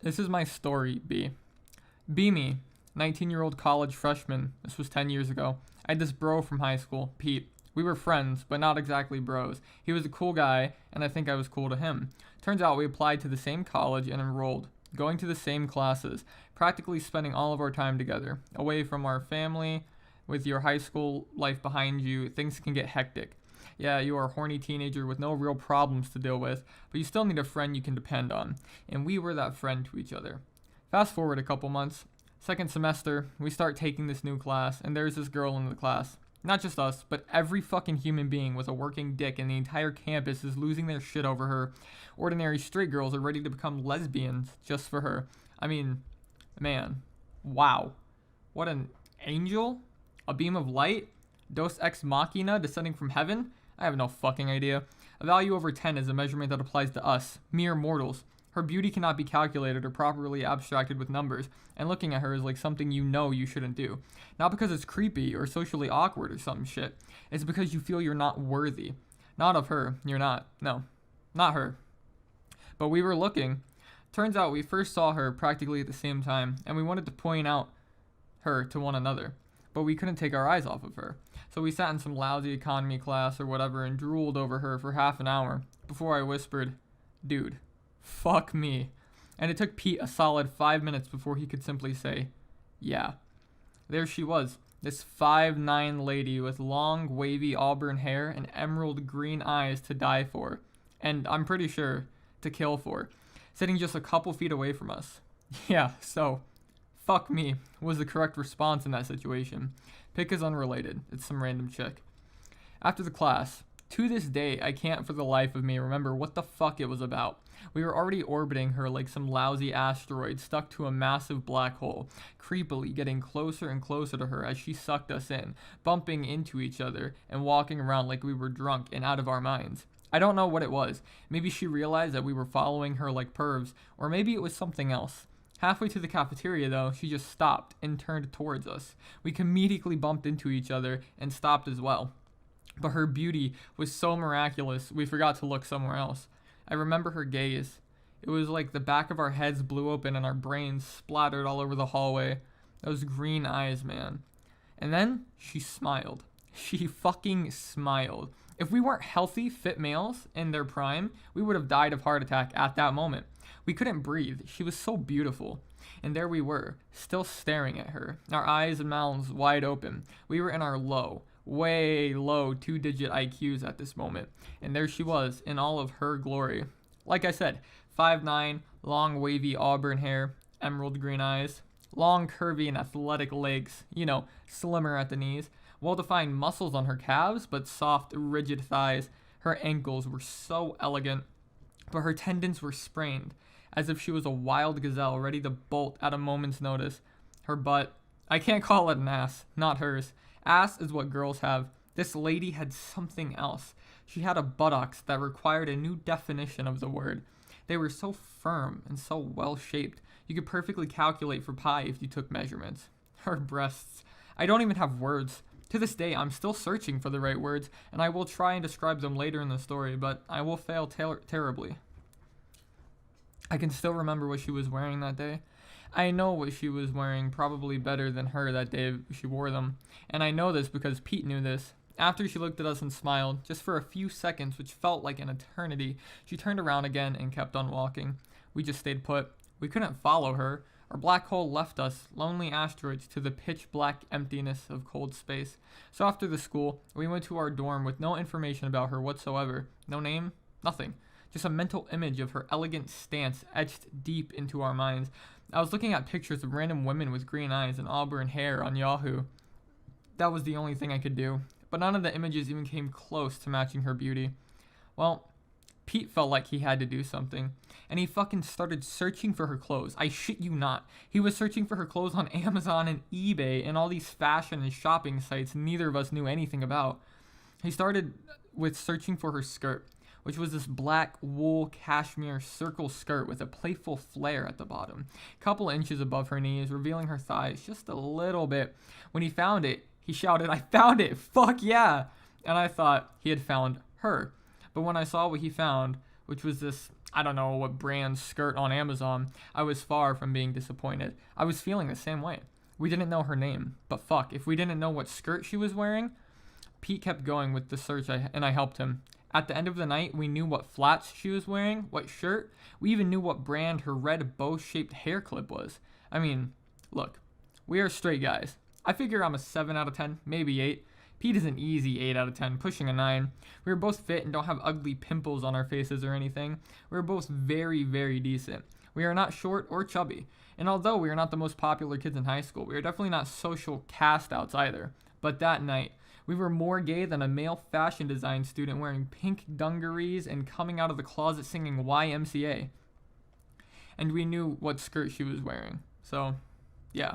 This is my story, B. B me, 19-year-old college freshman. This was 10 years ago. I had this bro from high school, Pete. We were friends, but not exactly bros. He was a cool guy, and I think I was cool to him. Turns out we applied to the same college and enrolled, going to the same classes, practically spending all of our time together. Away from our family, with your high school life behind you, things can get hectic. Yeah, you are a horny teenager with no real problems to deal with, but you still need a friend you can depend on. And we were that friend to each other. Fast forward a couple months. Second semester, we start taking this new class, and there's this girl in the class. Not just us, but every fucking human being with a working dick in the entire campus is losing their shit over her. Ordinary straight girls are ready to become lesbians just for her. I mean, man, wow. What an angel? A beam of light? Dos ex machina descending from heaven? I have no fucking idea. A value over 10 is a measurement that applies to us, mere mortals. Her beauty cannot be calculated or properly abstracted with numbers, and looking at her is like something you know you shouldn't do. Not because it's creepy or socially awkward or some shit. It's because you feel you're not worthy. Not of her. You're not. No. Not her. But we were looking. Turns out we first saw her practically at the same time, and we wanted to point out her to one another. But we couldn't take our eyes off of her. So we sat in some lousy economy class or whatever and drooled over her for half an hour before I whispered, "Dude, fuck me." And it took Pete a solid 5 minutes before he could simply say, "Yeah." There she was, this 5'9" lady with long, wavy auburn hair and emerald green eyes to die for. And I'm pretty sure, to kill for. Sitting just a couple feet away from us. Yeah, so, fuck me was the correct response in that situation. Pick is unrelated. It's some random chick. After the class, to this day, I can't for the life of me remember what the fuck it was about. We were already orbiting her like some lousy asteroid stuck to a massive black hole, creepily getting closer and closer to her as she sucked us in, bumping into each other and walking around like we were drunk and out of our minds. I don't know what it was. Maybe she realized that we were following her like pervs, or maybe it was something else. Halfway to the cafeteria, though, she just stopped and turned towards us. We comedically bumped into each other and stopped as well. But her beauty was so miraculous, we forgot to look somewhere else. I remember her gaze. It was like the back of our heads blew open and our brains splattered all over the hallway. Those green eyes, man. And then she smiled. She fucking smiled. If we weren't healthy, fit males in their prime, we would have died of heart attack at that moment. We couldn't breathe. She was so beautiful. And there we were, still staring at her, our eyes and mouths wide open. We were in our low, way low 2-digit IQs at this moment. And there she was, in all of her glory. Like I said, 5'9", long wavy auburn hair, emerald green eyes, long curvy and athletic legs, slimmer at the knees, well-defined muscles on her calves, but soft, rigid thighs. Her ankles were so elegant, but her tendons were sprained, as if she was a wild gazelle ready to bolt at a moment's notice. Her butt, I can't call it an ass, not hers. Ass is what girls have. This lady had something else. She had a buttocks that required a new definition of the word. They were so firm and so well-shaped. You could perfectly calculate for pi if you took measurements. Her breasts. I don't even have words. To this day, I'm still searching for the right words, and I will try and describe them later in the story, but I will fail terribly. I can still remember what she was wearing that day. I know what she was wearing probably better than her that day she wore them, and I know this because Pete knew this. After she looked at us and smiled, just for a few seconds, which felt like an eternity, she turned around again and kept on walking. We just stayed put. We couldn't follow her. Our black hole left us, lonely asteroids, to the pitch-black emptiness of cold space. So after the school, we went to our dorm with no information about her whatsoever. No name, nothing. Just a mental image of her elegant stance etched deep into our minds. I was looking at pictures of random women with green eyes and auburn hair on Yahoo. That was the only thing I could do. But none of the images even came close to matching her beauty. Well, Pete felt like he had to do something, and he fucking started searching for her clothes. I shit you not. He was searching for her clothes on Amazon and eBay and all these fashion and shopping sites neither of us knew anything about. He started with searching for her skirt, which was this black wool cashmere circle skirt with a playful flare at the bottom, a couple inches above her knees, revealing her thighs just a little bit. When he found it, he shouted, "I found it! Fuck yeah!" And I thought he had found her. But when I saw what he found, which was this I don't know what brand skirt on Amazon, I was far from being disappointed. I was feeling the same way. We didn't know her name, but fuck, if we didn't know what skirt she was wearing. Pete kept going with the search and I helped him. At the end of the night, we knew what flats she was wearing, what shirt. We even knew what brand her red bow-shaped hair clip was. I mean, look, we are straight guys. I figure I'm a 7 out of 10, maybe 8. Pete is an easy 8 out of 10, pushing a 9. We are both fit and don't have ugly pimples on our faces or anything. We are both very, very decent. We are not short or chubby. And although we are not the most popular kids in high school, we are definitely not social cast-outs either. But that night, we were more gay than a male fashion design student wearing pink dungarees and coming out of the closet singing YMCA. And we knew what skirt she was wearing. So, yeah.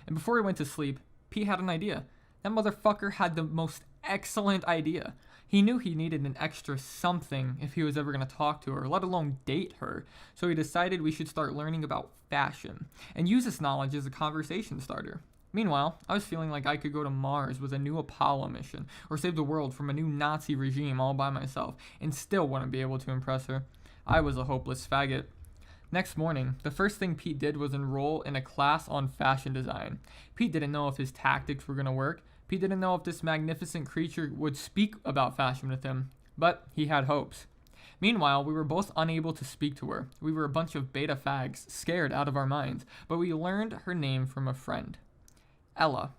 And before we went to sleep, Pete had an idea. That motherfucker had the most excellent idea. He knew he needed an extra something if he was ever going to talk to her, let alone date her. So he decided we should start learning about fashion and use this knowledge as a conversation starter. Meanwhile, I was feeling like I could go to Mars with a new Apollo mission or save the world from a new Nazi regime all by myself and still wouldn't be able to impress her. I was a hopeless faggot. Next morning, the first thing Pete did was enroll in a class on fashion design. Pete didn't know if his tactics were going to work. Pete didn't know if this magnificent creature would speak about fashion with him, but he had hopes. Meanwhile, we were both unable to speak to her. We were a bunch of beta fags, scared out of our minds, but we learned her name from a friend. Ella.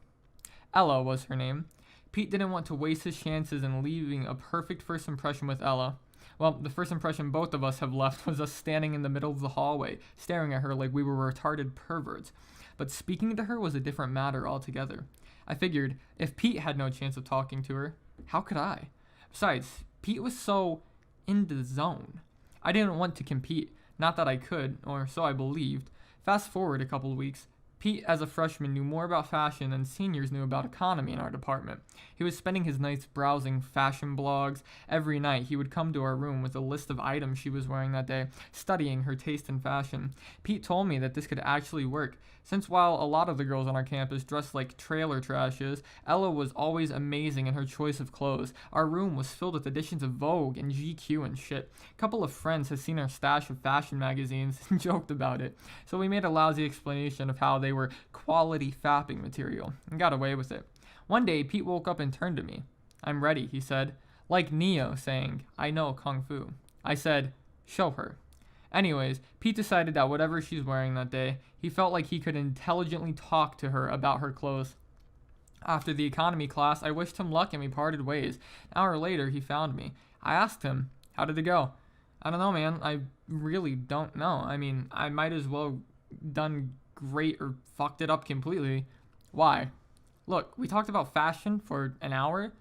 Ella was her name. Pete didn't want to waste his chances in leaving a perfect first impression with Ella. Well, the first impression both of us have left was us standing in the middle of the hallway, staring at her like we were retarded perverts. But speaking to her was a different matter altogether. I figured, if Pete had no chance of talking to her, how could I? Besides, Pete was so in the zone. I didn't want to compete, not that I could, or so I believed. Fast forward a couple of weeks, Pete, as a freshman, knew more about fashion than seniors knew about economy in our department. He was spending his nights browsing fashion blogs. Every night, he would come to our room with a list of items she was wearing that day, studying her taste in fashion. Pete told me that this could actually work, since while a lot of the girls on our campus dressed like trailer trashes, Ella was always amazing in her choice of clothes. Our room was filled with editions of Vogue and GQ and shit. A couple of friends had seen our stash of fashion magazines and joked about it, so we made a lousy explanation of how they were quality fapping material and got away with it. One day, Pete woke up and turned to me. "I'm ready," he said, like Neo saying, "I know Kung Fu." I said, "Show her." Anyways, Pete decided that whatever she's wearing that day, he felt like he could intelligently talk to her about her clothes. After the economy class, I wished him luck and we parted ways. An hour later, he found me. I asked him, "How did it go?" "I don't know, man. I really don't know. I mean, I might as well done great or fucked it up completely." "Why?" "Look, we talked about fashion for an hour."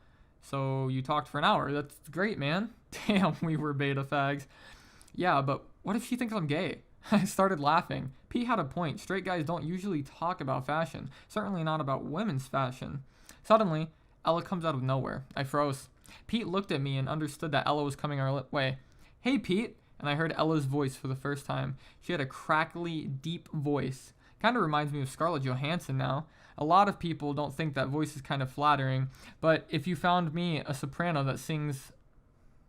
"So you talked for an hour. That's great, man." Damn, we were beta fags. "Yeah, but what if she thinks I'm gay?" I started laughing. Pete had a point. Straight guys don't usually talk about fashion, certainly not about women's fashion. Suddenly, Ella comes out of nowhere. I froze. Pete looked at me and understood that Ella was coming our way. "Hey, Pete." And I heard Ella's voice for the first time. She had a crackly, deep voice. Kind of reminds me of Scarlett Johansson now. A lot of people don't think that voice is kind of flattering, but if you found me a soprano that sings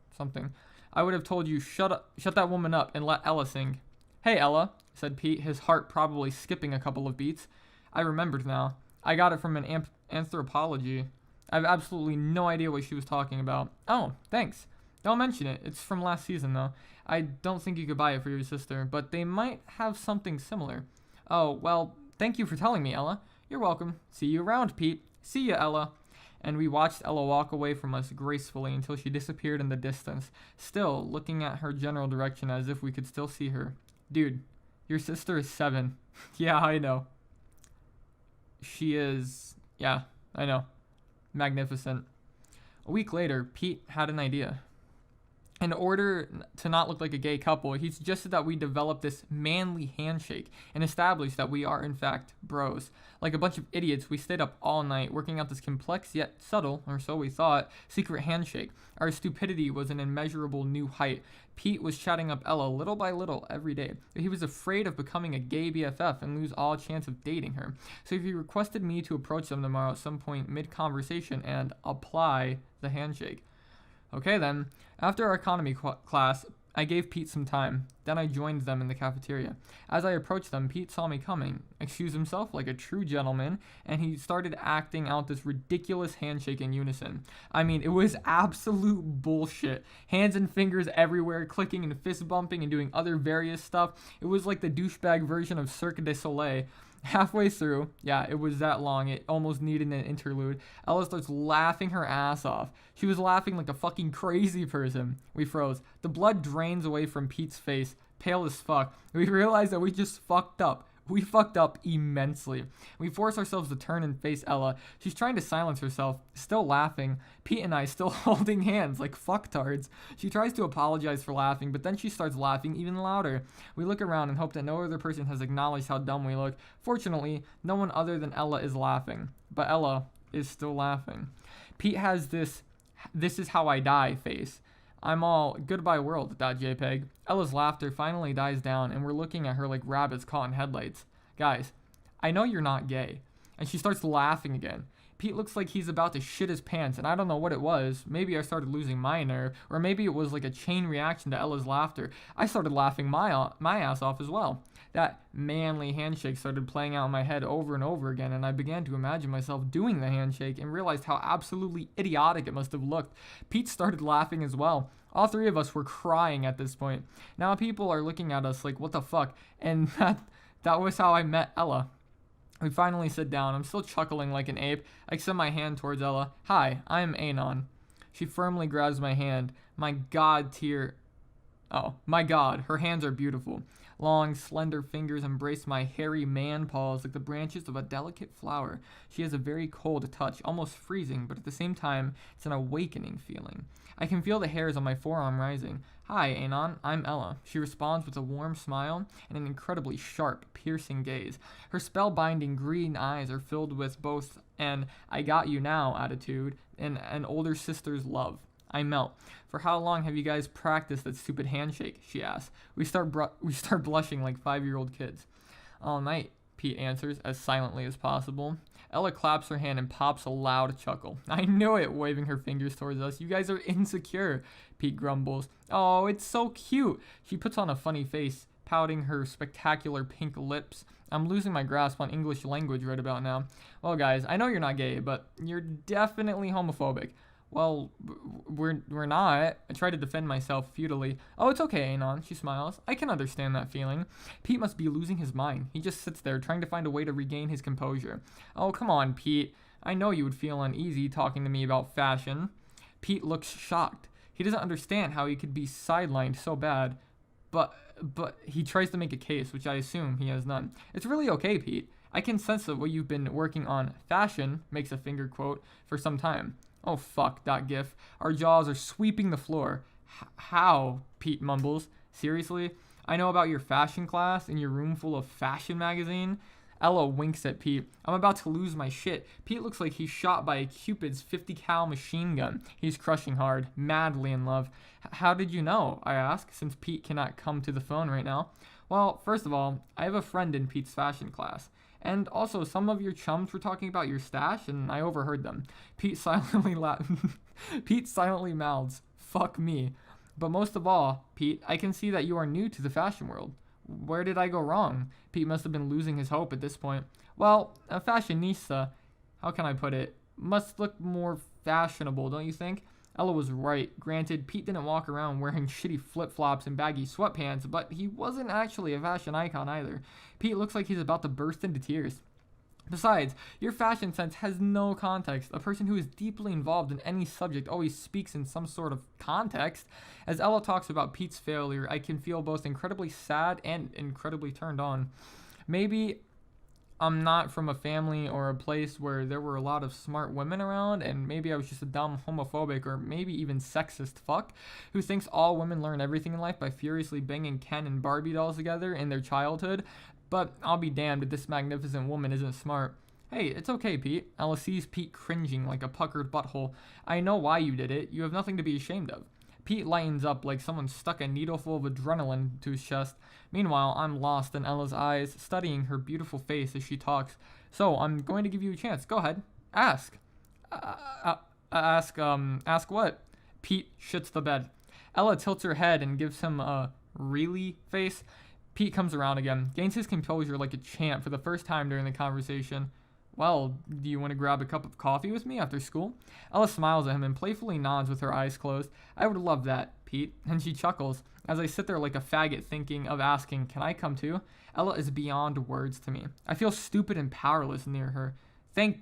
something, I would have told you, shut that woman up and let Ella sing. "Hey, Ella," said Pete, his heart probably skipping a couple of beats. I remembered now. I got it from an anthropology. I have absolutely no idea what she was talking about. "Oh, thanks. Don't mention it. It's from last season, though. I don't think you could buy it for your sister, but they might have something similar." "Oh, well, thank you for telling me, Ella." "You're welcome. See you around, Pete." "See ya, Ella." And we watched Ella walk away from us gracefully until she disappeared in the distance, still looking at her general direction as if we could still see her. "Dude, your sister is 7. Yeah, I know." "She is... Yeah, I know. Magnificent." A week later, Pete had an idea. In order to not look like a gay couple, he suggested that we develop this manly handshake and establish that we are, in fact, bros. Like a bunch of idiots, we stayed up all night working out this complex yet subtle, or so we thought, secret handshake. Our stupidity was an immeasurable new height. Pete was chatting up Ella little by little every day. He was afraid of becoming a gay BFF and lose all chance of dating her. So he requested me to approach them tomorrow at some point mid-conversation and apply the handshake. Okay then. After our economy class, I gave Pete some time. Then I joined them in the cafeteria. As I approached them, Pete saw me coming, excused himself like a true gentleman, and he started acting out this ridiculous handshake in unison. I mean, it was absolute bullshit. Hands and fingers everywhere, clicking and fist bumping and doing other various stuff. It was like the douchebag version of Cirque du Soleil. Halfway through, yeah, it was that long, it almost needed an interlude, Ella starts laughing her ass off. She was laughing like a fucking crazy person. We froze. The blood drains away from Pete's face, pale as fuck. We realized that we just fucked up. We fucked up immensely. We force ourselves to turn and face Ella. She's trying to silence herself, still laughing. Pete and I still holding hands like fucktards. She tries to apologize for laughing, but then she starts laughing even louder. We look around and hope that no other person has acknowledged how dumb we look. Fortunately, no one other than Ella is laughing. But Ella is still laughing. Pete has this is how I die face. I'm all goodbye world.jpg. Ella's laughter finally dies down, and we're looking at her like rabbits caught in headlights. Guys, I know you're not gay. And she starts laughing again. Pete looks like he's about to shit his pants, and I don't know what it was. Maybe I started losing my nerve, or maybe it was like a chain reaction to Ella's laughter. I started laughing my ass off as well. That manly handshake started playing out in my head over and over again, and I began to imagine myself doing the handshake and realized how absolutely idiotic it must have looked. Pete started laughing as well. All three of us were crying at this point. Now people are looking at us like, what the fuck? And that was how I met Ella. We finally sit down. I'm still chuckling like an ape. I extend my hand towards Ella. Hi, I'm Anon. She firmly grabs my hand. My God, her hands are beautiful. Long, slender fingers embrace my hairy man paws like the branches of a delicate flower. She has a very cold touch, almost freezing, but at the same time, it's an awakening feeling. I can feel the hairs on my forearm rising. Hi, Anon, I'm Ella. She responds with a warm smile and an incredibly sharp, piercing gaze. Her spellbinding green eyes are filled with both an I got you now attitude and an older sister's love. I melt. For how long have you guys practiced that stupid handshake? She asks. We start blushing like 5-year-old kids. All night, Pete answers as silently as possible. Ella claps her hand and pops a loud chuckle. I knew it, waving her fingers towards us. You guys are insecure, Pete grumbles. Oh, it's so cute. She puts on a funny face, pouting her spectacular pink lips. I'm losing my grasp on English language right about now. Well, guys, I know you're not gay, but you're definitely homophobic. Well, we're not. I try to defend myself futilely. Oh, it's okay, Anon, she smiles. I can understand that feeling. Pete must be losing his mind. He just sits there, trying to find a way to regain his composure. Oh, come on, Pete. I know you would feel uneasy talking to me about fashion. Pete looks shocked. He doesn't understand how he could be sidelined so bad. But he tries to make a case, which I assume he has none. It's really okay, Pete. I can sense that what you've been working on, fashion, makes a finger quote, for some time. Oh fuck, .gif. Our jaws are sweeping the floor. How? Pete mumbles. Seriously? I know about your fashion class in your room full of fashion magazine. Ella winks at Pete. I'm about to lose my shit. Pete looks like he's shot by a Cupid's 50 cal machine gun. He's crushing hard, madly in love. How did you know? I ask, since Pete cannot come to the phone right now. Well, first of all, I have a friend in Pete's fashion class. And also, some of your chums were talking about your stash, and I overheard them. Pete silently mouths, fuck me. But most of all, Pete, I can see that you are new to the fashion world. Where did I go wrong? Pete must have been losing his hope at this point. Well, a fashionista, how can I put it, must look more fashionable, don't you think? Ella was right. Granted, Pete didn't walk around wearing shitty flip-flops and baggy sweatpants, but he wasn't actually a fashion icon either. Pete looks like he's about to burst into tears. Besides, your fashion sense has no context. A person who is deeply involved in any subject always speaks in some sort of context. As Ella talks about Pete's failure, I can feel both incredibly sad and incredibly turned on. Maybe I'm not from a family or a place where there were a lot of smart women around, and maybe I was just a dumb homophobic or maybe even sexist fuck who thinks all women learn everything in life by furiously banging Ken and Barbie dolls together in their childhood. But I'll be damned if this magnificent woman isn't smart. Hey, it's okay, Pete. Ella sees Pete cringing like a puckered butthole. I know why you did it. You have nothing to be ashamed of. Pete lightens up like someone stuck a needle full of adrenaline to his chest. Meanwhile, I'm lost in Ella's eyes, studying her beautiful face as she talks. So, I'm going to give you a chance. Go ahead. Ask. Ask what? Pete shits the bed. Ella tilts her head and gives him a really face. Pete comes around again, gains his composure like a champ for the first time during the conversation. Well, do you want to grab a cup of coffee with me after school? Ella smiles at him and playfully nods with her eyes closed. I would love that, Pete. And she chuckles. As I sit there like a faggot thinking of asking, can I come too? Ella is beyond words to me. I feel stupid and powerless near her. Thank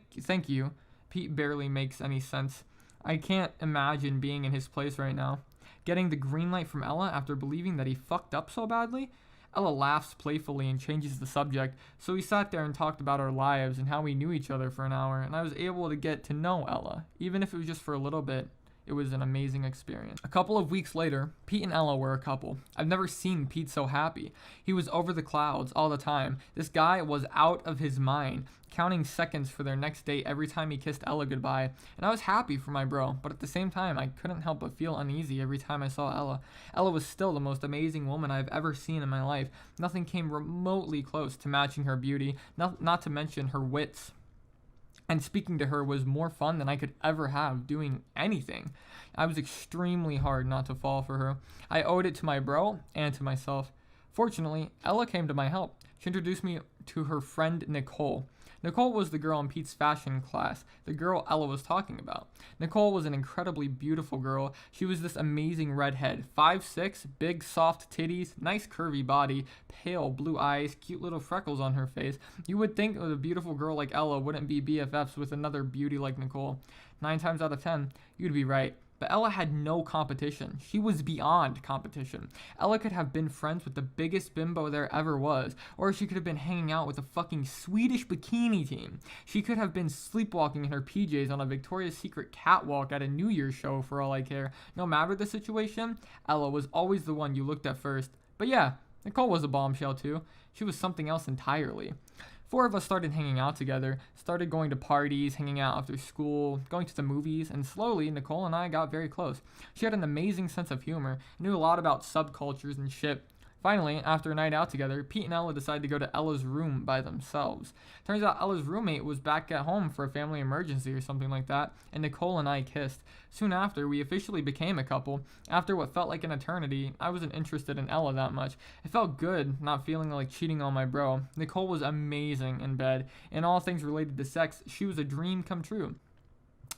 you. Pete barely makes any sense. I can't imagine being in his place right now. Getting the green light from Ella after believing that he fucked up so badly? Ella laughs playfully and changes the subject, so we sat there and talked about our lives and how we knew each other for an hour, and I was able to get to know Ella, even if it was just for a little bit. It was an amazing experience. A couple of weeks later, Pete and Ella were a couple. I've never seen Pete so happy. He was over the clouds all the time. This guy was out of his mind, counting seconds for their next date every time he kissed Ella goodbye. And I was happy for my bro, but at the same time, I couldn't help but feel uneasy every time I saw Ella. Ella was still the most amazing woman I've ever seen in my life. Nothing came remotely close to matching her beauty, not to mention her wits. And speaking to her was more fun than I could ever have doing anything. I was extremely hard not to fall for her. I owed it to my bro and to myself. Fortunately, Ella came to my help. She introduced me to her friend Nicole. Nicole was the girl in Pete's fashion class, the girl Ella was talking about. Nicole was an incredibly beautiful girl. She was this amazing redhead, 5'6", big soft titties, nice curvy body, pale blue eyes, cute little freckles on her face. You would think that a beautiful girl like Ella wouldn't be BFFs with another beauty like Nicole. 9 times out of 10, you'd be right. But Ella had no competition. She was beyond competition. Ella could have been friends with the biggest bimbo there ever was, or she could have been hanging out with a fucking Swedish bikini team. She could have been sleepwalking in her PJs on a Victoria's Secret catwalk at a New Year's show for all I care. No matter the situation, Ella was always the one you looked at first. But yeah, Nicole was a bombshell too. She was something else entirely. 4 of us started hanging out together, started going to parties, hanging out after school, going to the movies, and slowly Nicole and I got very close. She had an amazing sense of humor, knew a lot about subcultures and shit. Finally, after a night out together, Pete and Ella decided to go to Ella's room by themselves. Turns out Ella's roommate was back at home for a family emergency or something like that, and Nicole and I kissed. Soon after, we officially became a couple. After what felt like an eternity, I wasn't interested in Ella that much. It felt good not feeling like cheating on my bro. Nicole was amazing in bed. In all things related to sex, she was a dream come true.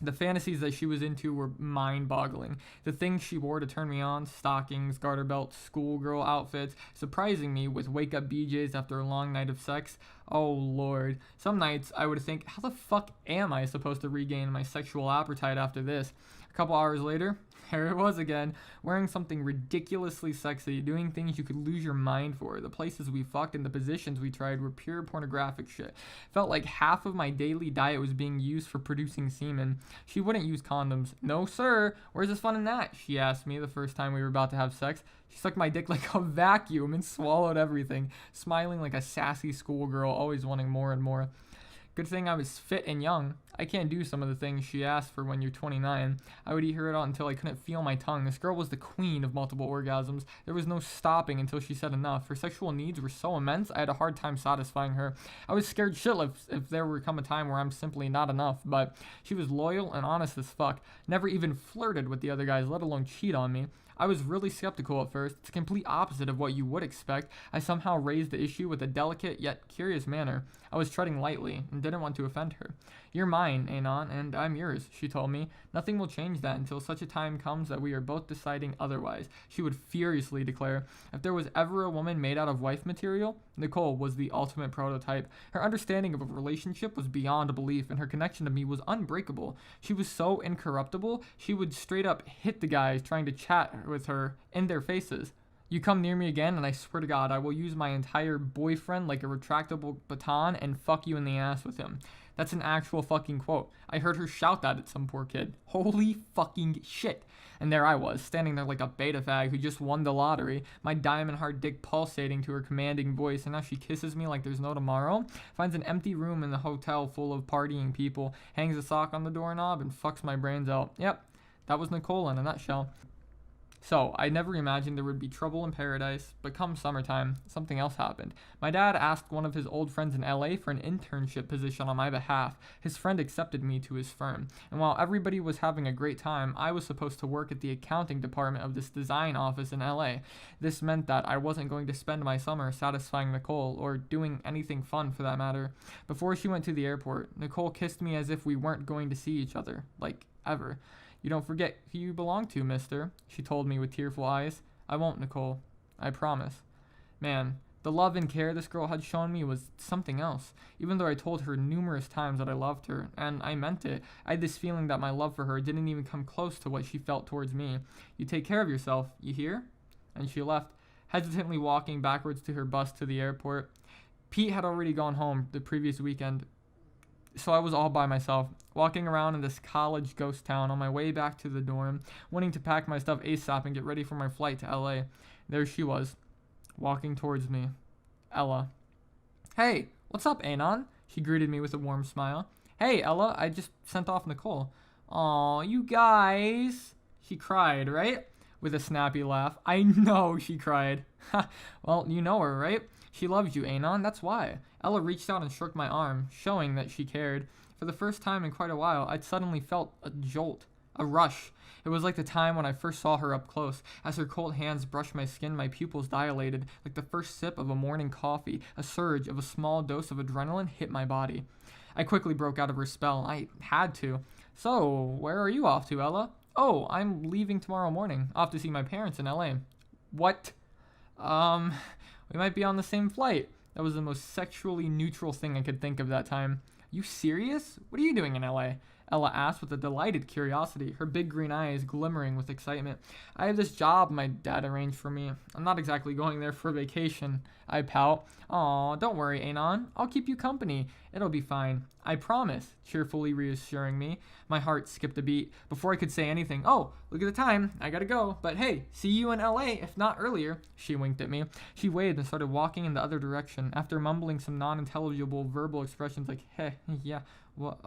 The fantasies that she was into were mind-boggling. The things she wore to turn me on, stockings, garter belts, schoolgirl outfits, surprising me with wake-up BJs after a long night of sex. Oh lord. Some nights I would think, how the fuck am I supposed to regain my sexual appetite after this? A couple hours later, there it was again, wearing something ridiculously sexy, doing things you could lose your mind for. The places we fucked and the positions we tried were pure pornographic shit. Felt like half of my daily diet was being used for producing semen. She wouldn't use condoms. No sir, where's the fun in that? She asked me the first time we were about to have sex. She sucked my dick like a vacuum and swallowed everything, smiling like a sassy schoolgirl, always wanting more and more. Good thing I was fit and young. I can't do some of the things she asked for when you're 29. I would eat her out until I couldn't feel my tongue. This girl was the queen of multiple orgasms. There was no stopping until she said enough. Her sexual needs were so immense, I had a hard time satisfying her. I was scared shitless if there would come a time where I'm simply not enough, but she was loyal and honest as fuck. Never even flirted with the other guys, let alone cheat on me. I was really skeptical at first. It's the complete opposite of what you would expect. I somehow raised the issue with a delicate yet curious manner. I was treading lightly and didn't want to offend her. You're mine, Anon, and I'm yours, she told me. Nothing will change that until such a time comes that we are both deciding otherwise, she would furiously declare. If there was ever a woman made out of wife material, Nicole was the ultimate prototype. Her understanding of a relationship was beyond belief, and her connection to me was unbreakable. She was so incorruptible, she would straight up hit the guys trying to chat with her in their faces. You come near me again, and I swear to God, I will use my entire boyfriend like a retractable baton and fuck you in the ass with him. That's an actual fucking quote. I heard her shout that at some poor kid. Holy fucking shit. And there I was, standing there like a beta fag who just won the lottery, my diamond hard dick pulsating to her commanding voice, and now she kisses me like there's no tomorrow, finds an empty room in the hotel full of partying people, hangs a sock on the doorknob, and fucks my brains out. Yep, that was Nicole in a nutshell. So, I never imagined there would be trouble in paradise, but come summertime, something else happened. My dad asked one of his old friends in LA for an internship position on my behalf. His friend accepted me to his firm, and while everybody was having a great time, I was supposed to work at the accounting department of this design office in LA. This meant that I wasn't going to spend my summer satisfying Nicole, or doing anything fun for that matter. Before she went to the airport, Nicole kissed me as if we weren't going to see each other, like, ever. "You don't forget who you belong to, mister," she told me with tearful eyes. "I won't, Nicole. I promise." Man, the love and care this girl had shown me was something else. Even though I told her numerous times that I loved her, and I meant it, I had this feeling that my love for her didn't even come close to what she felt towards me. "You take care of yourself, you hear?" And she left, hesitantly walking backwards to her bus to the airport. Pete had already gone home the previous weekend, so I was all by myself, walking around in this college ghost town on my way back to the dorm, wanting to pack my stuff ASAP and get ready for my flight to LA. There she was, walking towards me. Ella. "Hey, what's up, Anon?" She greeted me with a warm smile. "Hey, Ella, I just sent off Nicole." "Aw, you guys," she cried, right? With a snappy laugh. "I know," she cried. "Ha, well, you know her, right? She loves you, Anon, that's why." Ella reached out and shook my arm, showing that she cared. For the first time in quite a while, I'd suddenly felt a jolt, a rush. It was like the time when I first saw her up close. As her cold hands brushed my skin, my pupils dilated. Like the first sip of a morning coffee, a surge of a small dose of adrenaline hit my body. I quickly broke out of her spell. I had to. "So, where are you off to, Ella?" "Oh, I'm leaving tomorrow morning. Off to see my parents in LA." "What?" We might be on the same flight." That was the most sexually neutral thing I could think of that time. "You serious? What are you doing in LA?" Ella asked with a delighted curiosity, her big green eyes glimmering with excitement. "I have this job my dad arranged for me. I'm not exactly going there for vacation." I pout. "Aw, don't worry, Anon. I'll keep you company. It'll be fine. I promise," cheerfully reassuring me. My heart skipped a beat. Before I could say anything, "Oh, look at the time. I gotta go. But hey, see you in LA, if not earlier." She winked at me. She waved and started walking in the other direction, after mumbling some non-intelligible verbal expressions like, "Hey, yeah, well,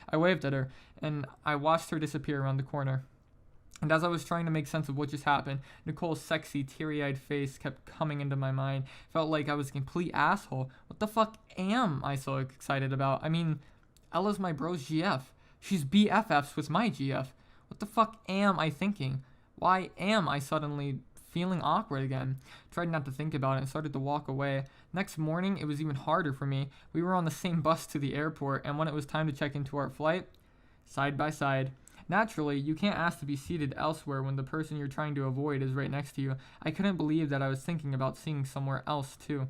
I waved at her, and I watched her disappear around the corner. And as I was trying to make sense of what just happened, Nicole's sexy, teary-eyed face kept coming into my mind. Felt like I was a complete asshole. What the fuck am I so excited about? I mean, Ella's my bro's GF. She's BFFs with my GF. What the fuck am I thinking? Why am I suddenly feeling awkward again? Tried not to think about it and started to walk away. Next morning, it was even harder for me. We were on the same bus to the airport, and when it was time to check into our flight, side by side. Naturally, you can't ask to be seated elsewhere when the person you're trying to avoid is right next to you. I couldn't believe that I was thinking about seeing somewhere else, too.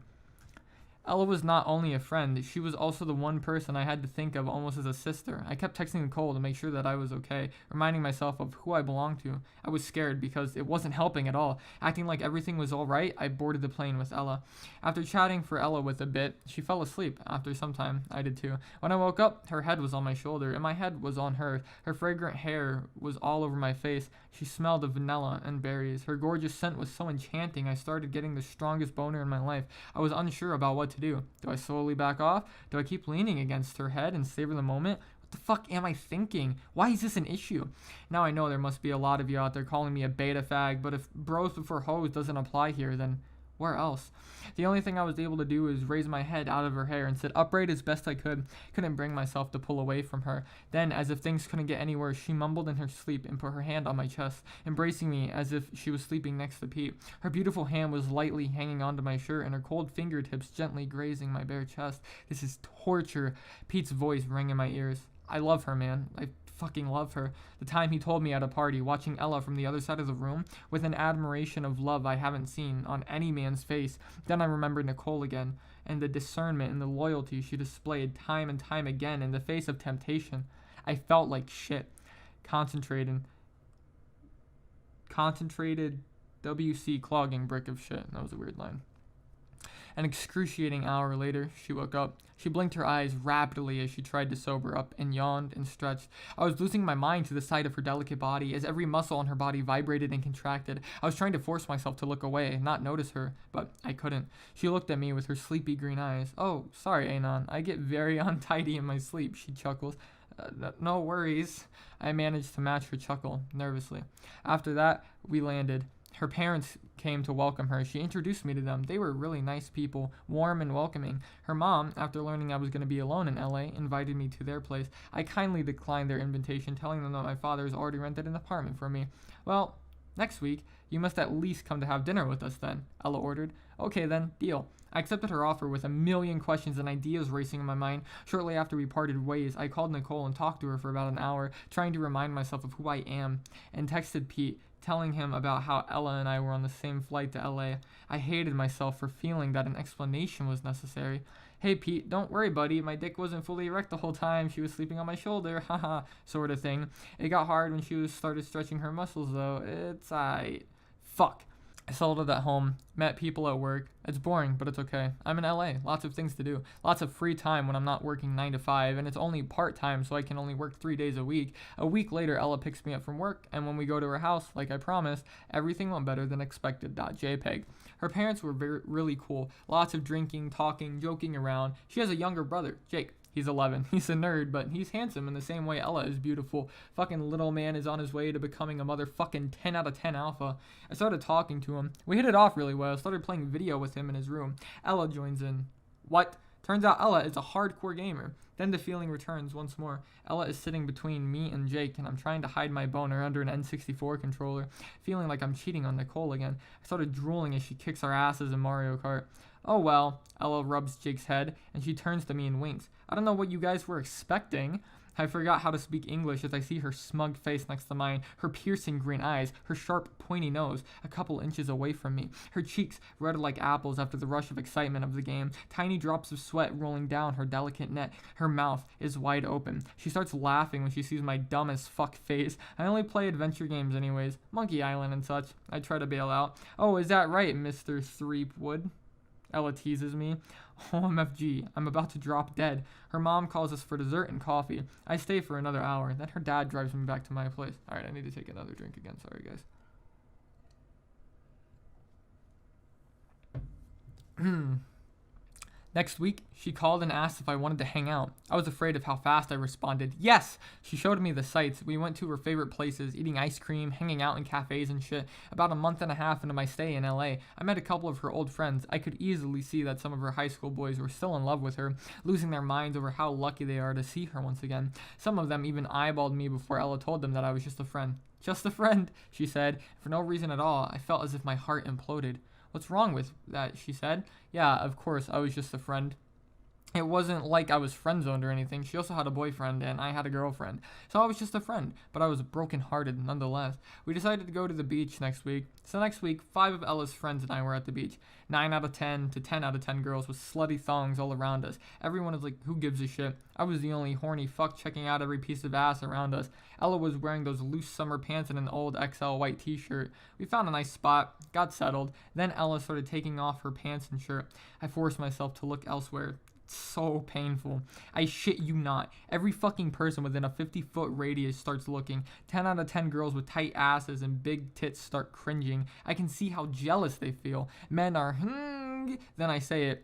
Ella was not only a friend, she was also the one person I had to think of almost as a sister. I kept texting Nicole to make sure that I was okay, reminding myself of who I belonged to. I was scared because it wasn't helping at all. Acting like everything was alright, I boarded the plane with Ella. After chatting for Ella with a bit, she fell asleep. After some time, I did too. When I woke up, her head was on my shoulder, and my head was on hers. Her fragrant hair was all over my face. She smelled of vanilla and berries. Her gorgeous scent was so enchanting, I started getting the strongest boner in my life. I was unsure about what to do. Do I slowly back off? Do I keep leaning against her head and savor the moment? What the fuck am I thinking? Why is this an issue? Now I know there must be a lot of you out there calling me a beta fag, but if bros before hoes doesn't apply here, then where else? The only thing I was able to do is raise my head out of her hair and sit upright as best I could. Couldn't bring myself to pull away from her. Then, as if things couldn't get any worse, she mumbled in her sleep and put her hand on my chest, embracing me as if she was sleeping next to Pete. Her beautiful hand was lightly hanging onto my shirt, and her cold fingertips gently grazing my bare chest. This is torture. Pete's voice rang in my ears. I love her, man. I fucking love her. The time he told me at a party, watching Ella from the other side of the room, with an admiration of love I haven't seen on any man's face. Then I remembered Nicole again, and the discernment and the loyalty she displayed time and time again in the face of temptation. I felt like shit. Concentrated WC clogging brick of shit. That was a weird line. An excruciating hour later, she woke up. She blinked her eyes rapidly as she tried to sober up and yawned and stretched. I was losing my mind to the sight of her delicate body as every muscle on her body vibrated and contracted. I was trying to force myself to look away, not notice her, but I couldn't. She looked at me with her sleepy green eyes. "Oh, sorry, Anon. I get very untidy in my sleep," she chuckles. No worries. I managed to match her chuckle, nervously. After that, we landed. Her parents came to welcome her. She introduced me to them. They were really nice people, warm and welcoming. Her mom, after learning I was going to be alone in LA, invited me to their place. I kindly declined their invitation, telling them that my father has already rented an apartment for me. Well, next week, you must at least come to have dinner with us then, Ella ordered. Okay then, deal. I accepted her offer with a million questions and ideas racing in my mind. Shortly after we parted ways, I called Nicole and talked to her for about an hour, trying to remind myself of who I am, and texted Pete, telling him about how Ella and I were on the same flight to LA. I hated myself for feeling that an explanation was necessary. Hey Pete, don't worry buddy, my dick wasn't fully erect the whole time, she was sleeping on my shoulder, haha, sort of thing. It got hard when she started stretching her muscles though, it's aight. Fuck. I settled at home, met people at work. It's boring, but it's okay. I'm in LA, lots of things to do, lots of free time when I'm not working 9 to 5, and it's only part-time, so I can only work 3 days a week. A week later, Ella picks me up from work, and when we go to her house, like I promised, everything went better than expected. JPEG. Her parents were really cool, lots of drinking, talking, joking around. She has a younger brother, Jake. He's 11. He's a nerd, but he's handsome in the same way Ella is beautiful. Fucking little man is on his way to becoming a motherfucking 10 out of 10 alpha. I started talking to him. We hit it off really well. I started playing video with him in his room. Ella joins in. What? Turns out Ella is a hardcore gamer. Then the feeling returns once more. Ella is sitting between me and Jake, and I'm trying to hide my boner under an N64 controller, feeling like I'm cheating on Nicole again. I started drooling as she kicks our asses in Mario Kart. Oh well, Ella rubs Jake's head, and she turns to me and winks. I don't know what you guys were expecting. I forgot how to speak English as I see her smug face next to mine, her piercing green eyes, her sharp, pointy nose, a couple inches away from me, her cheeks red like apples after the rush of excitement of the game, tiny drops of sweat rolling down her delicate neck. Her mouth is wide open. She starts laughing when she sees my dumb as fuck face. I only play adventure games anyways, Monkey Island and such. I try to bail out. Oh, is that right, Mr. Threepwood? Ella teases me. OMFG, I'm about to drop dead. Her mom calls us for dessert and coffee. I stay for another hour. Then her dad drives me back to my place. Alright, I need to take another drink again. Sorry, guys. Next week, she called and asked if I wanted to hang out. I was afraid of how fast I responded. Yes! She showed me the sights. We went to her favorite places, eating ice cream, hanging out in cafes and shit. About a month and a half into my stay in LA, I met a couple of her old friends. I could easily see that some of her high school boys were still in love with her, losing their minds over how lucky they are to see her once again. Some of them even eyeballed me before Ella told them that I was just a friend. Just a friend, she said. For no reason at all, I felt as if my heart imploded. What's wrong with that, she said. Yeah, of course, I was just a friend. It wasn't like I was friend-zoned or anything. She also had a boyfriend, and I had a girlfriend. So I was just a friend, but I was broken-hearted nonetheless. We decided to go to the beach next week. So next week, 5 of Ella's friends and I were at the beach. 9 out of 10 to 10 out of 10 girls with slutty thongs all around us. Everyone was like, who gives a shit? I was the only horny fuck checking out every piece of ass around us. Ella was wearing those loose summer pants and an old XL white t-shirt. We found a nice spot, got settled. Then Ella started taking off her pants and shirt. I forced myself to look elsewhere. So painful. I shit you not. Every fucking person within a 50-foot radius starts looking. 10 out of 10 girls with tight asses and big tits start cringing. I can see how jealous they feel. Men are, Then I say,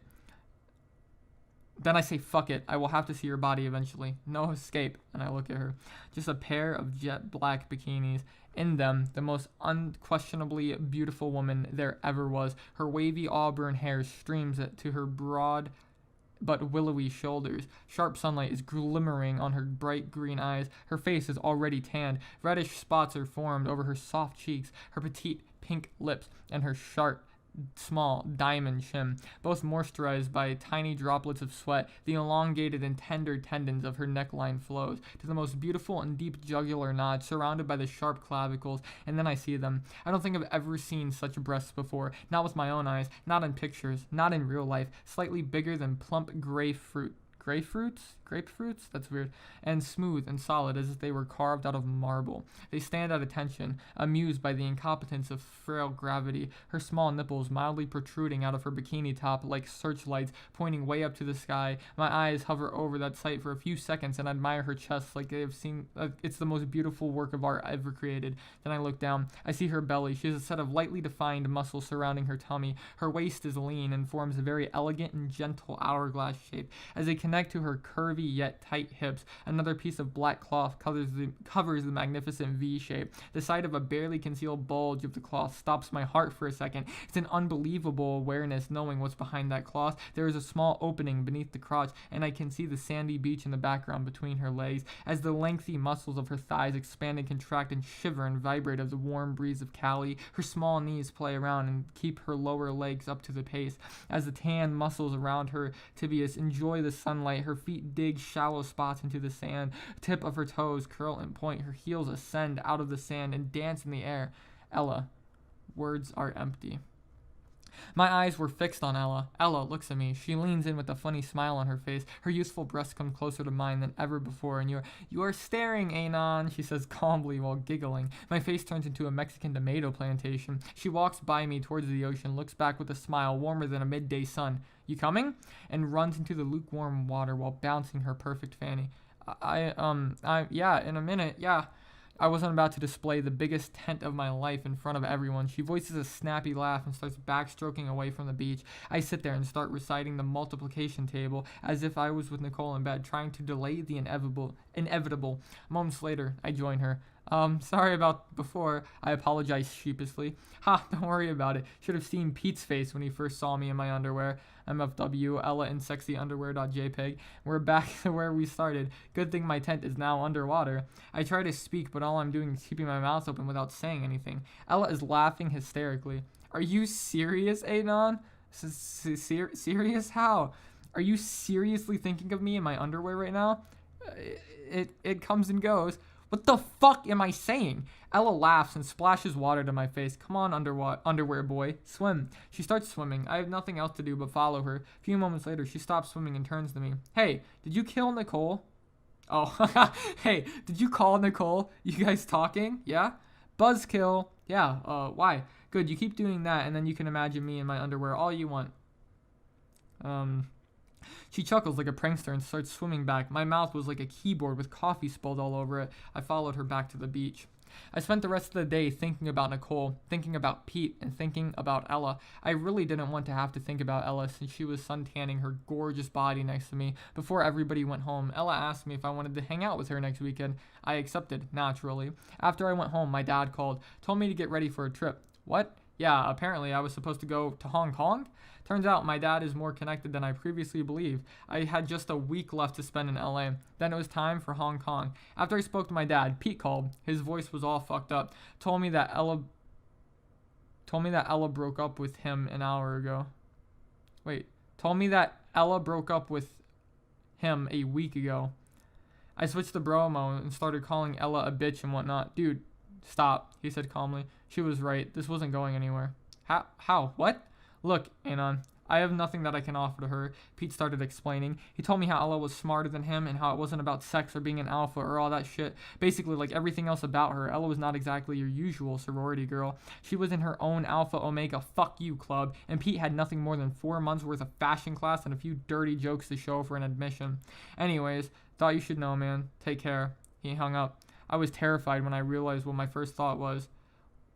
fuck it. I will have to see her body eventually. No escape. And I look at her. Just a pair of jet black bikinis. In them, the most unquestionably beautiful woman there ever was. Her wavy auburn hair streams to her broad but willowy shoulders. Sharp sunlight is glimmering on her bright green eyes. Her face is already tanned. Reddish spots are formed over her soft cheeks, her petite pink lips, and her sharp, small diamond chin, both moisturized by tiny droplets of sweat. The elongated and tender tendons of her neckline flows to the most beautiful and deep jugular knot, surrounded by the sharp clavicles, and then I see them. I don't think I've ever seen such breasts before, not with my own eyes, not in pictures, not in real life, slightly bigger than plump grapefruits? Grapefruits? That's weird. And smooth and solid as if they were carved out of marble. They stand at attention, amused by the incompetence of frail gravity, her small nipples mildly protruding out of her bikini top like searchlights pointing way up to the sky. My eyes hover over that sight for a few seconds and admire her chest like they have seen it's the most beautiful work of art ever created. Then I look down. I see her belly. She has a set of lightly defined muscles surrounding her tummy. Her waist is lean and forms a very elegant and gentle hourglass shape. As they connect connect to her curvy yet tight hips. Another piece of black cloth covers the magnificent V shape. The sight of a barely concealed bulge of the cloth stops my heart for a second. It's an unbelievable awareness knowing what's behind that cloth. There is a small opening beneath the crotch, and I can see the sandy beach in the background between her legs. As the lengthy muscles of her thighs expand and contract and shiver and vibrate of the warm breeze of Cali, her small knees play around and keep her lower legs up to the pace. As the tan muscles around her tibias enjoy the sunlight, her feet dig shallow spots into the sand. Tip of her toes curl and point. Her heels ascend out of the sand and dance in the air. Ella. Words are empty. My eyes were fixed on Ella. Ella looks at me. She leans in with a funny smile on her face. Her youthful breasts come closer to mine than ever before. And you are staring, Anon, she says calmly while giggling. My face turns into a Mexican tomato plantation. She walks by me towards the ocean, looks back with a smile warmer than a midday sun. You coming? And runs into the lukewarm water while bouncing her perfect fanny. Yeah, in a minute, yeah. I wasn't about to display the biggest tent of my life in front of everyone. She voices a snappy laugh and starts backstroking away from the beach. I sit there and start reciting the multiplication table as if I was with Nicole in bed, trying to delay the inevitable. Moments later, I join her. Sorry about before, I apologize sheepishly. Ha, don't worry about it. Should have seen Pete's face when he first saw me in my underwear. MFW, Ella in sexyunderwear.jpg. We're back to where we started. Good thing my tent is now underwater. I try to speak, but all I'm doing is keeping my mouth open without saying anything. Ella is laughing hysterically. Are you serious, Anon? Serious? How? Are you seriously thinking of me in my underwear right now? It comes and goes. What the fuck am I saying? Ella laughs and splashes water to my face. Come on, underwear boy. Swim. She starts swimming. I have nothing else to do but follow her. A few moments later, she stops swimming and turns to me. Hey, did you kill Nicole? Oh, hey, did you call Nicole? You guys talking? Yeah? Buzzkill. Yeah, why? Good, you keep doing that and then you can imagine me in my underwear all you want. She chuckles like a prankster and starts swimming back. My mouth was like a keyboard with coffee spilled all over it. I followed her back to the beach. I spent the rest of the day thinking about Nicole, thinking about Pete, and thinking about Ella. I really didn't want to have to think about Ella since she was suntanning her gorgeous body next to me. Before everybody went home, Ella asked me if I wanted to hang out with her next weekend. I accepted, naturally. After I went home, my dad called, told me to get ready for a trip. What? Yeah, apparently I was supposed to go to Hong Kong? Turns out my dad is more connected than I previously believed. I had just a week left to spend in LA. Then it was time for Hong Kong. After I spoke to my dad, Pete called. His voice was all fucked up. Told me that Ella broke up with him an hour ago. Told me that Ella broke up with him a week ago. I switched to bro mode and started calling Ella a bitch and whatnot. Dude, stop, he said calmly. She was right. This wasn't going anywhere. How? What? Look, Anon, I have nothing that I can offer to her. Pete started explaining. He told me how Ella was smarter than him and how it wasn't about sex or being an alpha or all that shit. Basically, like everything else about her, Ella was not exactly your usual sorority girl. She was in her own Alpha Omega fuck you club, and Pete had nothing more than 4 months worth of fashion class and a few dirty jokes to show for an admission. Anyways, thought you should know, man. Take care. He hung up. I was terrified when I realized what my first thought was.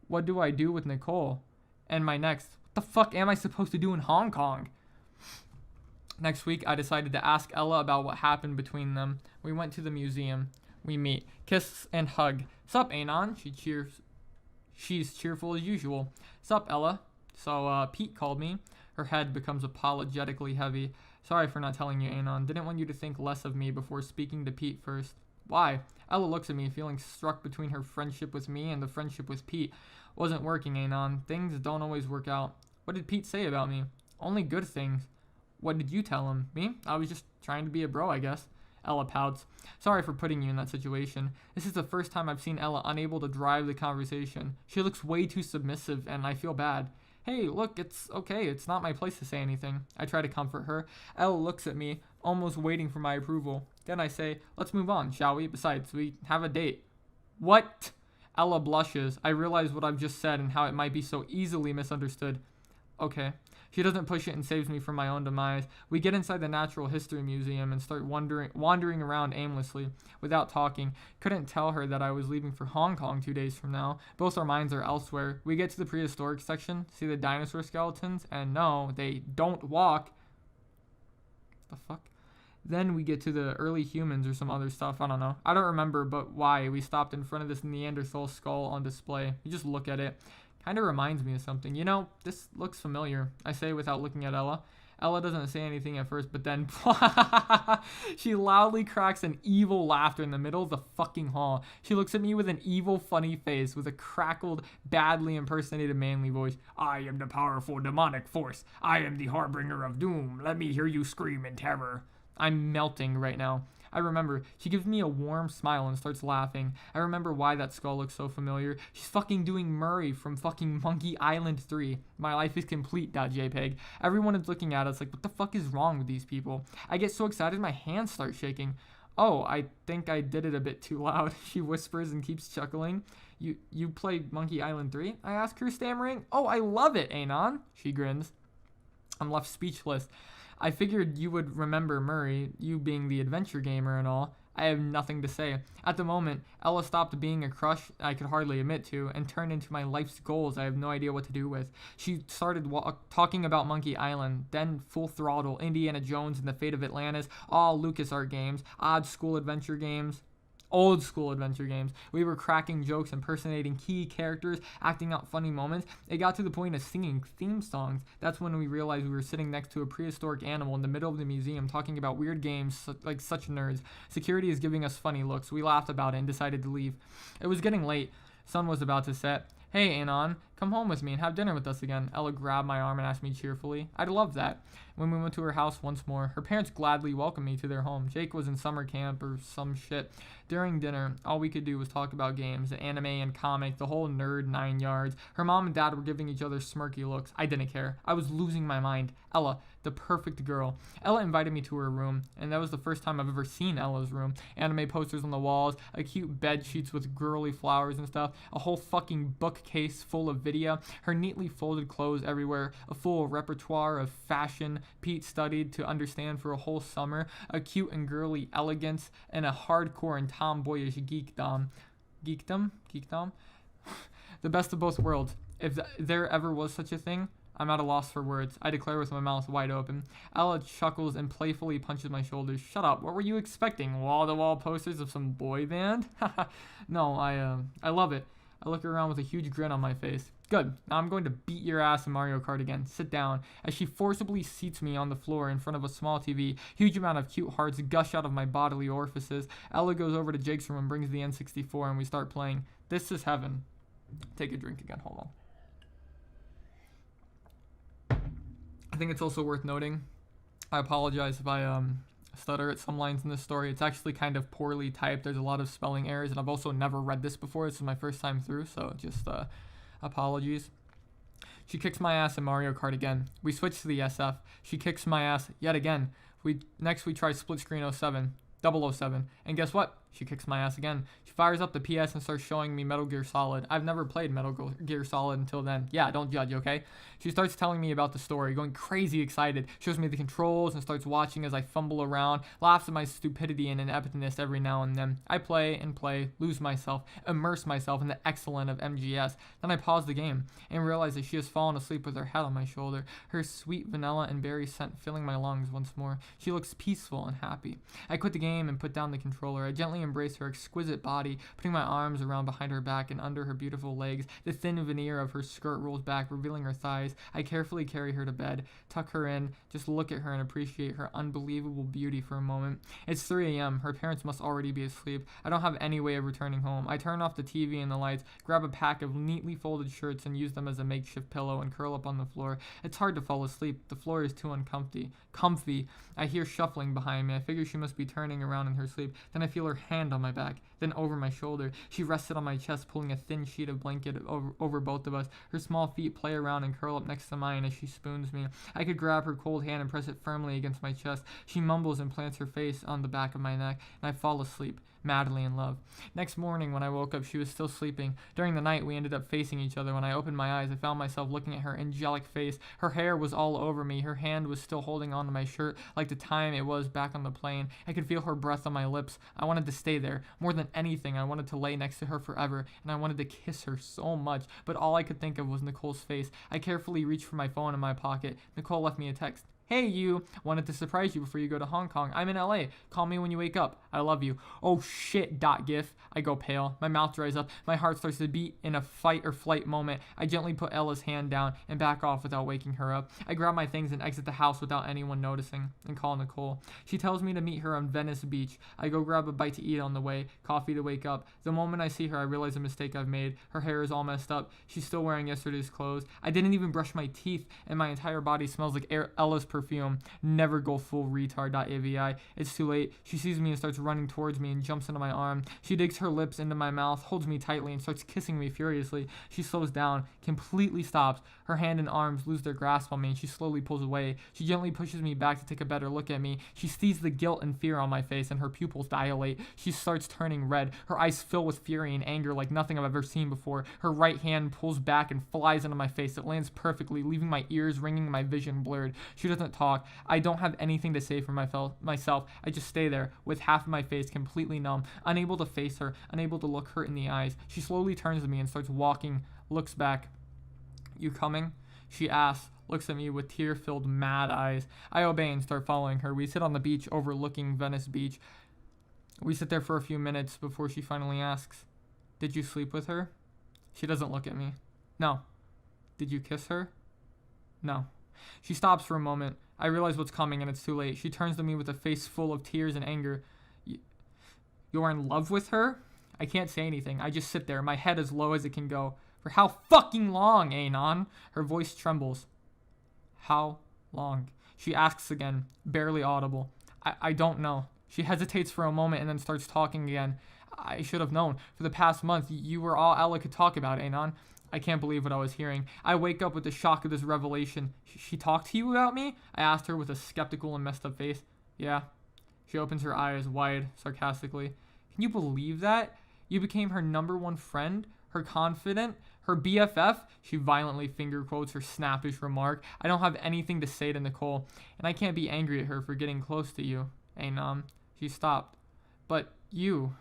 What do I do with Nicole? And my next, what the fuck am I supposed to do in Hong Kong? Next week, I decided to ask Ella about what happened between them. We went to the museum. We meet. Kiss and hug. Sup, Anon? She's cheerful as usual. Sup, Ella? So, Pete called me. Her head becomes apologetically heavy. Sorry for not telling you, Anon. Didn't want you to think less of me before speaking to Pete first. Why? Ella looks at me, feeling struck between her friendship with me and the friendship with Pete. Wasn't working, Anon. Things don't always work out. What did Pete say about me? Only good things. What did you tell him? Me? I was just trying to be a bro, I guess. Ella pouts. Sorry for putting you in that situation. This is the first time I've seen Ella unable to drive the conversation. She looks way too submissive, and I feel bad. Hey, look, it's okay. It's not my place to say anything. I try to comfort her. Ella looks at me, almost waiting for my approval. Then I say, let's move on, shall we? Besides, we have a date. What? Ella blushes. I realize what I've just said and how it might be so easily misunderstood. Okay. She doesn't push it and saves me from my own demise. We get inside the Natural History Museum and start wandering around aimlessly, without talking. Couldn't tell her that I was leaving for Hong Kong 2 days from now. Both our minds are elsewhere. We get to the prehistoric section, see the dinosaur skeletons, and no, they don't walk. The fuck? Then we get to the early humans or some other stuff. I don't know. I don't remember, but why we stopped in front of this Neanderthal skull on display. You just look at it. Kind of reminds me of something. You know, this looks familiar. I say without looking at Ella. Ella doesn't say anything at first, but then she loudly cracks an evil laughter in the middle of the fucking hall. She looks at me with an evil, funny face, with a crackled, badly impersonated manly voice. I am the powerful demonic force. I am the harbinger of doom. Let me hear you scream in terror. I'm melting right now. I remember. She gives me a warm smile and starts laughing. I remember why that skull looks so familiar. She's fucking doing Murray from fucking Monkey Island 3. My life is complete.jpg. Everyone is looking at us like, what the fuck is wrong with these people? I get so excited my hands start shaking. Oh, I think I did it a bit too loud. She whispers and keeps chuckling. You play Monkey Island 3? I ask her, stammering. Oh, I love it, Anon. She grins. I'm left speechless. I figured you would remember Murray, you being the adventure gamer and all. I have nothing to say. At the moment, Ella stopped being a crush I could hardly admit to and turned into my life's goals I have no idea what to do with. She started talking about Monkey Island, then Full Throttle, Indiana Jones and the Fate of Atlantis, all LucasArts games, old school adventure games. We were cracking jokes, impersonating key characters, acting out funny moments. It got to the point of singing theme songs. That's when we realized we were sitting next to a prehistoric animal in the middle of the museum talking about weird games like such nerds. Security is giving us funny looks. We laughed about it and decided to leave. It was getting late. Sun was about to set. Hey, Anon, come home with me and have dinner with us again. Ella grabbed my arm and asked me cheerfully. I'd love that. When we went to her house once more, her parents gladly welcomed me to their home. Jake was in summer camp or some shit. During dinner, all we could do was talk about games, anime and comic, the whole nerd 9 yards. Her mom and dad were giving each other smirky looks. I didn't care. I was losing my mind. Ella, the perfect girl. Ella invited me to her room, and that was the first time I've ever seen Ella's room. Anime posters on the walls, a cute bed sheets with girly flowers and stuff, a whole fucking bookcase full of video, her neatly folded clothes everywhere, a full repertoire of fashion Pete studied to understand for a whole summer, a cute and girly elegance, and a hardcore and tomboyish geekdom. Geekdom? The best of both worlds. If there ever was such a thing, I'm at a loss for words. I declare with my mouth wide open. Ella chuckles and playfully punches my shoulders. Shut up. What were you expecting? Wall-to-wall posters of some boy band? No, I love it. I look around with a huge grin on my face. Good. Now I'm going to beat your ass in Mario Kart again. Sit down. As she forcibly seats me on the floor in front of a small TV, huge amount of cute hearts gush out of my bodily orifices. Ella goes over to Jake's room and brings the N64 and we start playing. This is heaven. Take a drink again. Hold on. I think it's also worth noting, I apologize if I stutter at some lines in this story. It's actually kind of poorly typed. There's a lot of spelling errors, and I've also never read this before. This is my first time through, so just apologies. She kicks my ass in Mario Kart again. We switch to the SF. She kicks my ass yet again. Next we try Split Screen 07. 007. And guess what? She kicks my ass again. She fires up the PS and starts showing me Metal Gear Solid. I've never played Metal Gear Solid until then. Yeah, don't judge, okay? She starts telling me about the story, going crazy excited. Shows me the controls and starts watching as I fumble around. Laughs at my stupidity and ineptness every now and then. I play and play, lose myself, immerse myself in the excellence of MGS. Then I pause the game and realize that she has fallen asleep with her head on my shoulder, her sweet vanilla and berry scent filling my lungs once more. She looks peaceful and happy. I quit the game and put down the controller. I gently embrace her exquisite body, putting my arms around behind her back and under her beautiful legs. The thin veneer of her skirt rolls back, revealing her thighs. I carefully carry her to bed, tuck her in, just look at her and appreciate her unbelievable beauty for a moment. It's 3 a.m. Her parents must already be asleep. I don't have any way of returning home. I turn off the TV and the lights, grab a pack of neatly folded shirts and use them as a makeshift pillow and curl up on the floor. It's hard to fall asleep. The floor is too comfy. I hear shuffling behind me. I figure she must be turning around in her sleep. Then I feel her hand on my back, then over my shoulder. She rested on my chest, pulling a thin sheet of blanket over both of us. Her small feet play around and curl up next to mine as she spoons me. I could grab her cold hand and press it firmly against my chest. She mumbles and plants her face on the back of my neck, and I fall asleep, madly in love. Next morning, when I woke up, she was still sleeping. During the night, we ended up facing each other. When I opened my eyes, I found myself looking at her angelic face. Her hair was all over me. Her hand was still holding onto my shirt like the time it was back on the plane. I could feel her breath on my lips. I wanted to stay there. More than anything, I wanted to lay next to her forever, and I wanted to kiss her so much, but all I could think of was Nicole's face. I carefully reached for my phone in my pocket. Nicole left me a text. Hey, you. Wanted to surprise you before you go to Hong Kong. I'm in LA. Call me when you wake up. I love you. Oh shit, .gif. I go pale. My mouth dries up. My heart starts to beat in a fight or flight moment. I gently put Ella's hand down and back off without waking her up. I grab my things and exit the house without anyone noticing and call Nicole. She tells me to meet her on Venice Beach. I go grab a bite to eat on the way, coffee to wake up. The moment I see her, I realize the mistake I've made. Her hair is all messed up. She's still wearing yesterday's clothes. I didn't even brush my teeth, and my entire body smells like Ella's perfume. Never go full retard.avi. It's too late. She sees me and starts running towards me and jumps into my arm. She digs her lips into my mouth, holds me tightly, and starts kissing me furiously. She slows down, completely stops. Her hand and arms lose their grasp on me, and she slowly pulls away. She gently pushes me back to take a better look at me. She sees the guilt and fear on my face, and her pupils dilate. She starts turning red. Her eyes fill with fury and anger like nothing I've ever seen before. Her right hand pulls back and flies into my face. It lands perfectly, leaving my ears ringing, my vision blurred. She doesn't talk. I don't have anything to say for myself. I just stay there, with half of my face completely numb, unable to face her, unable to look her in the eyes. She slowly turns to me and starts walking, looks back. You coming? She asks, looks at me with tear-filled mad eyes. I obey and start following her. We sit on the beach overlooking Venice Beach. We sit there for a few minutes before she finally asks, did you sleep with her? She doesn't look at me. No. Did you kiss her? No. She stops for a moment. I realize what's coming and it's too late. She turns to me with a face full of tears and anger. You're in love with her? I can't say anything. I just sit there, my head as low as it can go. For how fucking long, Anon? Her voice trembles. How long? She asks again, barely audible. I don't know. She hesitates for a moment and then starts talking again. I should have known. For the past month, you were all Ella could talk about, Anon. I can't believe what I was hearing. I wake up with the shock of this revelation. She talked to you about me? I asked her with a skeptical and messed up face. Yeah. She opens her eyes wide, sarcastically. Can you believe that? You became her number one friend? Her confidant? Her BFF? She violently finger quotes her snappish remark. I don't have anything to say to Nicole, and I can't be angry at her for getting close to you. Anon. She stopped. But you...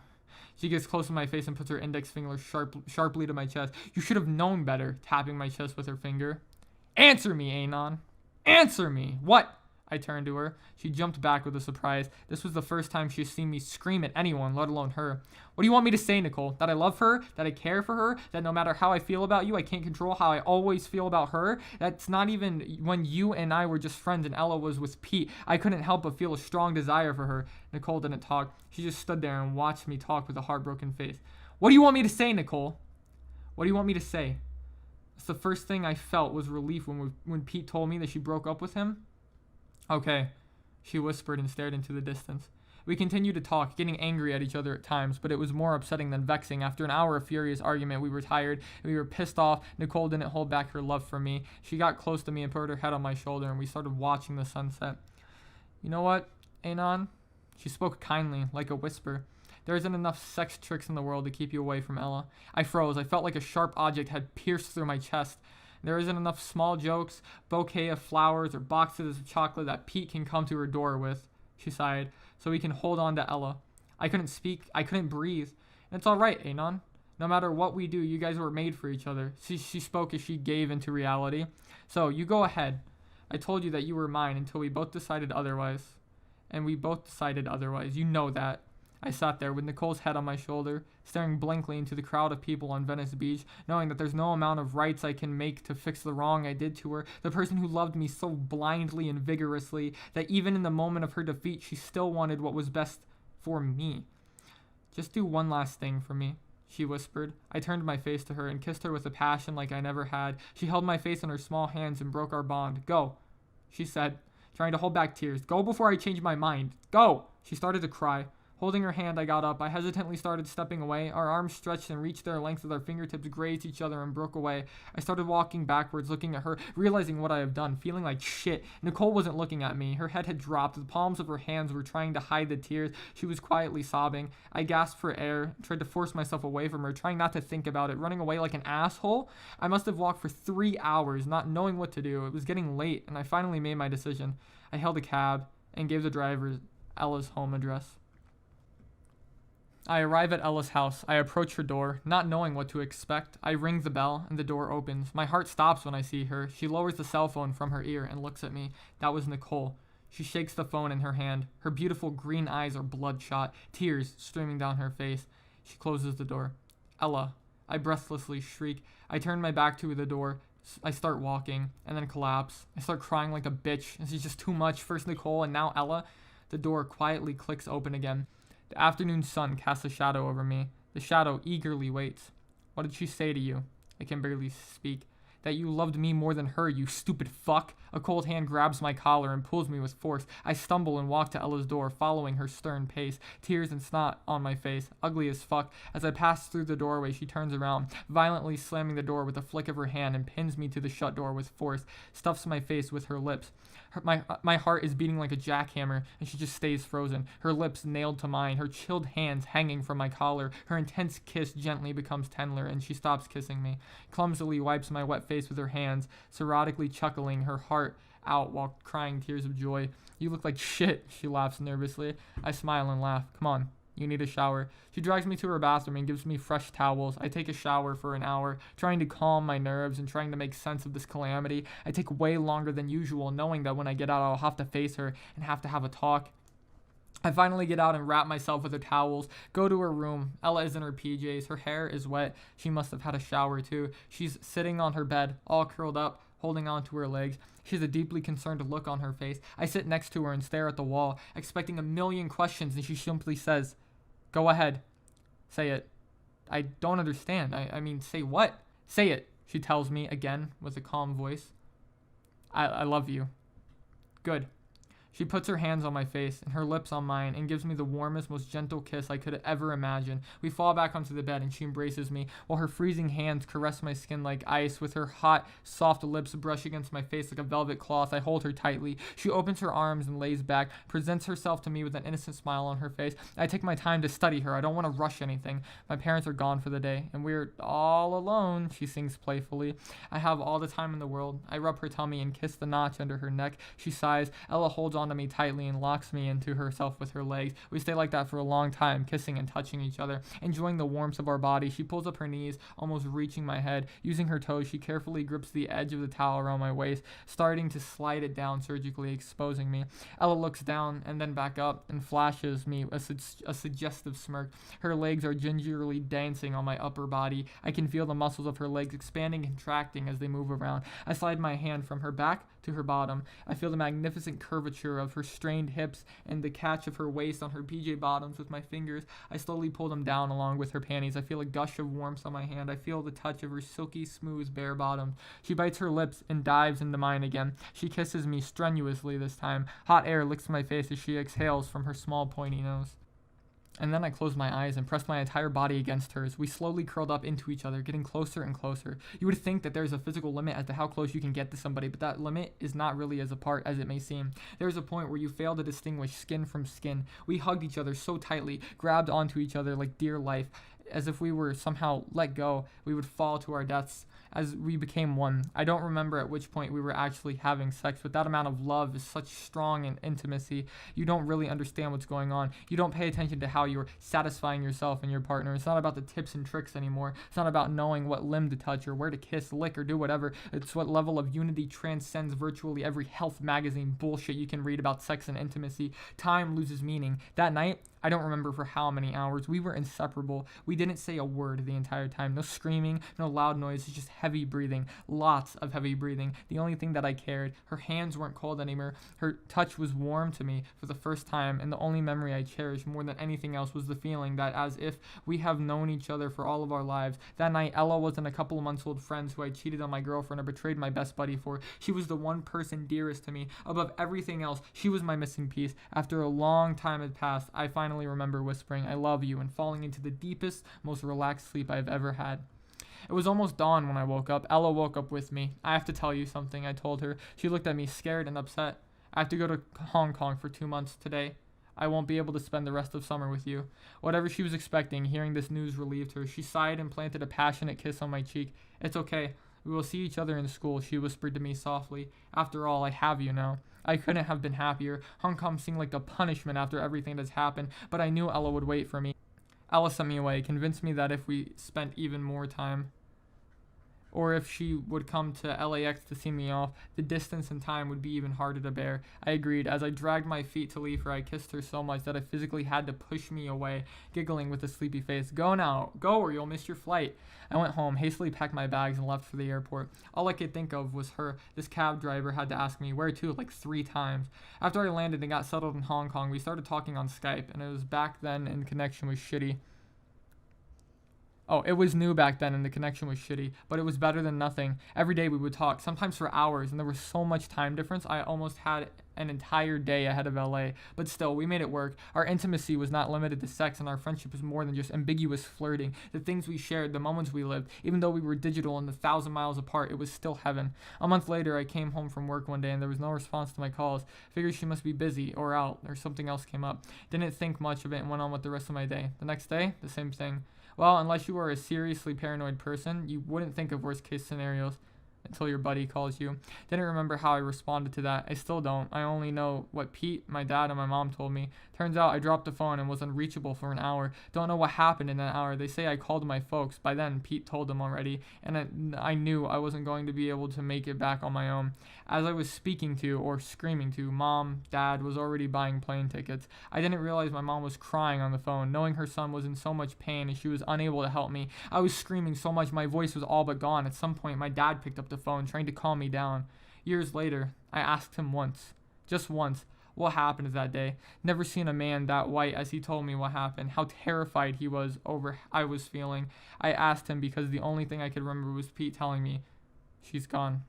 She gets close to my face and puts her index finger sharply to my chest. You should have known better, tapping my chest with her finger. Answer me, Anon. Answer me. What? I turned to her. She jumped back with a surprise. This was the first time she's seen me scream at anyone, let alone her. What do you want me to say, Nicole? That I love her? That I care for her? That no matter how I feel about you, I can't control how I always feel about her? That's not even when you and I were just friends and Ella was with Pete. I couldn't help but feel a strong desire for her. Nicole didn't talk. She just stood there and watched me talk with a heartbroken face. What do you want me to say, Nicole? What do you want me to say? That's the first thing I felt was relief when Pete told me that she broke up with him. Okay, she whispered and stared into the distance. We continued to talk, getting angry at each other at times, but it was more upsetting than vexing. After an hour of furious argument, we were tired, and we were pissed off. Nicole didn't hold back her love for me. She got close to me and put her head on my shoulder, and we started watching the sunset. You know what, Anon? She spoke kindly, like a whisper. There isn't enough sex tricks in the world to keep you away from Ella. I froze. I felt like a sharp object had pierced through my chest. There isn't enough small jokes, bouquet of flowers, or boxes of chocolate that Pete can come to her door with, she sighed, so he can hold on to Ella. I couldn't speak. I couldn't breathe. And it's all right, Anon. No matter what we do, you guys were made for each other. She spoke as she gave into reality. So, you go ahead. I told you that you were mine until we both decided otherwise. And we both decided otherwise. You know that. I sat there with Nicole's head on my shoulder, staring blankly into the crowd of people on Venice Beach, knowing that there's no amount of rights I can make to fix the wrong I did to her, the person who loved me so blindly and vigorously that even in the moment of her defeat, she still wanted what was best for me. Just do one last thing for me, she whispered. I turned my face to her and kissed her with a passion like I never had. She held my face in her small hands and broke our bond. Go, she said, trying to hold back tears. Go before I change my mind. Go! She started to cry. Holding her hand, I got up. I hesitantly started stepping away. Our arms stretched and reached their length as our fingertips grazed each other and broke away. I started walking backwards, looking at her, realizing what I have done, feeling like shit. Nicole wasn't looking at me. Her head had dropped. The palms of her hands were trying to hide the tears. She was quietly sobbing. I gasped for air, tried to force myself away from her, trying not to think about it, running away like an asshole. I must have walked for 3 hours, not knowing what to do. It was getting late, and I finally made my decision. I hailed a cab and gave the driver Ella's home address. I arrive at Ella's house. I approach her door, not knowing what to expect. I ring the bell, and the door opens. My heart stops when I see her. She lowers the cell phone from her ear and looks at me. That was Nicole. She shakes the phone in her hand. Her beautiful green eyes are bloodshot, tears streaming down her face. She closes the door. Ella. I breathlessly shriek. I turn my back to the door. I start walking, and then collapse. I start crying like a bitch. This is just too much. First Nicole, and now Ella. The door quietly clicks open again. The afternoon sun casts a shadow over me. The shadow eagerly waits. What did she say to you? I can barely speak. That you loved me more than her, you stupid fuck. A cold hand grabs my collar and pulls me with force. I stumble and walk to Ella's door, following her stern pace. Tears and snot on my face, ugly as fuck. As I pass through the doorway, she turns around, violently slamming the door with a flick of her hand and pins me to the shut door with force, stuffs my face with her lips. My heart is beating like a jackhammer, and she just stays frozen, her lips nailed to mine, her chilled hands hanging from my collar. Her intense kiss gently becomes tender, and she stops kissing me, clumsily wipes my wet face with her hands, erotically chuckling her heart out while crying tears of joy. You look like shit, she laughs nervously. I smile and laugh. Come on. You need a shower. She drags me to her bathroom and gives me fresh towels. I take a shower for an hour, trying to calm my nerves and trying to make sense of this calamity. I take way longer than usual, knowing that when I get out, I'll have to face her and have to have a talk. I finally get out and wrap myself with her towels, go to her room. Ella is in her PJs. Her hair is wet. She must have had a shower too. She's sitting on her bed, all curled up, holding onto her legs. She has a deeply concerned look on her face. I sit next to her and stare at the wall, expecting a million questions, and she simply says, "Go ahead. Say it." I don't understand. I mean, say what? Say it, she tells me again with a calm voice. I love you. Good. She puts her hands on my face and her lips on mine and gives me the warmest, most gentle kiss I could ever imagine. We fall back onto the bed and she embraces me while her freezing hands caress my skin like ice. With her hot, soft lips brush against my face like a velvet cloth, I hold her tightly. She opens her arms and lays back, presents herself to me with an innocent smile on her face. I take my time to study her. I don't want to rush anything. My parents are gone for the day and we're all alone, she sings playfully. I have all the time in the world. I rub her tummy and kiss the notch under her neck. She sighs. Ella holds onto me tightly and locks me into herself with her legs. We stay like that for a long time, kissing and touching each other, enjoying the warmth of our bodies. She pulls up her knees, almost reaching my head. Using her toes, she carefully grips the edge of the towel around my waist, starting to slide it down surgically, exposing me. Ella looks down and then back up and flashes me a suggestive smirk. Her legs are gingerly dancing on my upper body. I can feel the muscles of her legs expanding and contracting as they move around. I slide my hand from her back to her bottom. I feel the magnificent curvature of her strained hips and the catch of her waist on her PJ bottoms with my fingers. I slowly pull them down along with her panties. I feel a gush of warmth on my hand. I feel the touch of her silky, smooth, bare bottoms. She bites her lips and dives into mine again. She kisses me strenuously this time. Hot air licks my face as she exhales from her small, pointy nose. And then I closed my eyes and pressed my entire body against hers. We slowly curled up into each other, getting closer and closer. You would think that there's a physical limit as to how close you can get to somebody, but that limit is not really as apart as it may seem. There's a point where you fail to distinguish skin from skin. We hugged each other so tightly, grabbed onto each other like dear life. As if we were somehow let go, we would fall to our deaths as we became one. I don't remember at which point we were actually having sex, but that amount of love is such strong and intimacy. You don't really understand what's going on. You don't pay attention to how you're satisfying yourself and your partner. It's not about the tips and tricks anymore. It's not about knowing what limb to touch or where to kiss, lick, or do whatever. It's what level of unity transcends virtually every health magazine bullshit you can read about sex and intimacy. Time loses meaning. That night, I don't remember for how many hours. We were inseparable. We didn't say a word the entire time. No screaming, no loud noise, just heavy breathing. Lots of heavy breathing. The only thing that I cared. Her hands weren't cold anymore. Her touch was warm to me for the first time, and the only memory I cherished more than anything else was the feeling that as if we have known each other for all of our lives. That night, Ella wasn't a couple of months old friends who I cheated on my girlfriend or betrayed my best buddy for. She was the one person dearest to me. Above everything else, she was my missing piece. After a long time had passed, I finally remember whispering, "I love you," and falling into the deepest, most relaxed sleep I have ever had. It was almost dawn when I woke up. Ella woke up with me. "I have to tell you something," I told her. She looked at me scared and upset. "I have to go to Hong Kong for 2 months today. I won't be able to spend the rest of summer with you." Whatever she was expecting, hearing this news relieved her. She sighed and planted a passionate kiss on my cheek. "It's okay. We will see each other in school," she whispered to me softly. "After all, I have you now." I couldn't have been happier. Hong Kong seemed like a punishment after everything that's happened, but I knew Ella would wait for me. Ella sent me away, convinced me that if we spent even more time, or if she would come to LAX to see me off, the distance and time would be even harder to bear. I agreed. As I dragged my feet to leave her, I kissed her so much that I physically had to push me away, giggling with a sleepy face. Go now. Go or you'll miss your flight. I went home, hastily packed my bags, and left for the airport. All I could think of was her. This cab driver had to ask me, where to, like 3 times. After I landed and got settled in Hong Kong, we started talking on Skype, and it was back then and connection was shitty. Oh, it was new back then and the connection was shitty, but it was better than nothing. Every day we would talk, sometimes for hours, and there was so much time difference, I almost had an entire day ahead of LA. But still, we made it work. Our intimacy was not limited to sex, and our friendship was more than just ambiguous flirting. The things we shared, the moments we lived, even though we were digital and 1,000 miles apart, it was still heaven. A month later, I came home from work one day and there was no response to my calls. Figured she must be busy or out or something else came up. Didn't think much of it and went on with the rest of my day. The next day, the same thing. Well, unless you are a seriously paranoid person, you wouldn't think of worst case scenarios until your buddy calls you. Didn't remember how I responded to that. I still don't. I only know what Pete, my dad, and my mom told me. Turns out I dropped the phone and was unreachable for an hour. Don't know what happened in that hour. They say I called my folks. By then, Pete told them already, and I knew I wasn't going to be able to make it back on my own. As I was speaking to, or screaming to, Mom, Dad was already buying plane tickets. I didn't realize my mom was crying on the phone, knowing her son was in so much pain and she was unable to help me. I was screaming so much my voice was all but gone. At some point, my dad picked up the phone, trying to calm me down. Years later, I asked him once, just once, what happened that day. Never seen a man that white as he told me what happened, how terrified he was over I was feeling. I asked him because the only thing I could remember was Pete telling me, she's gone.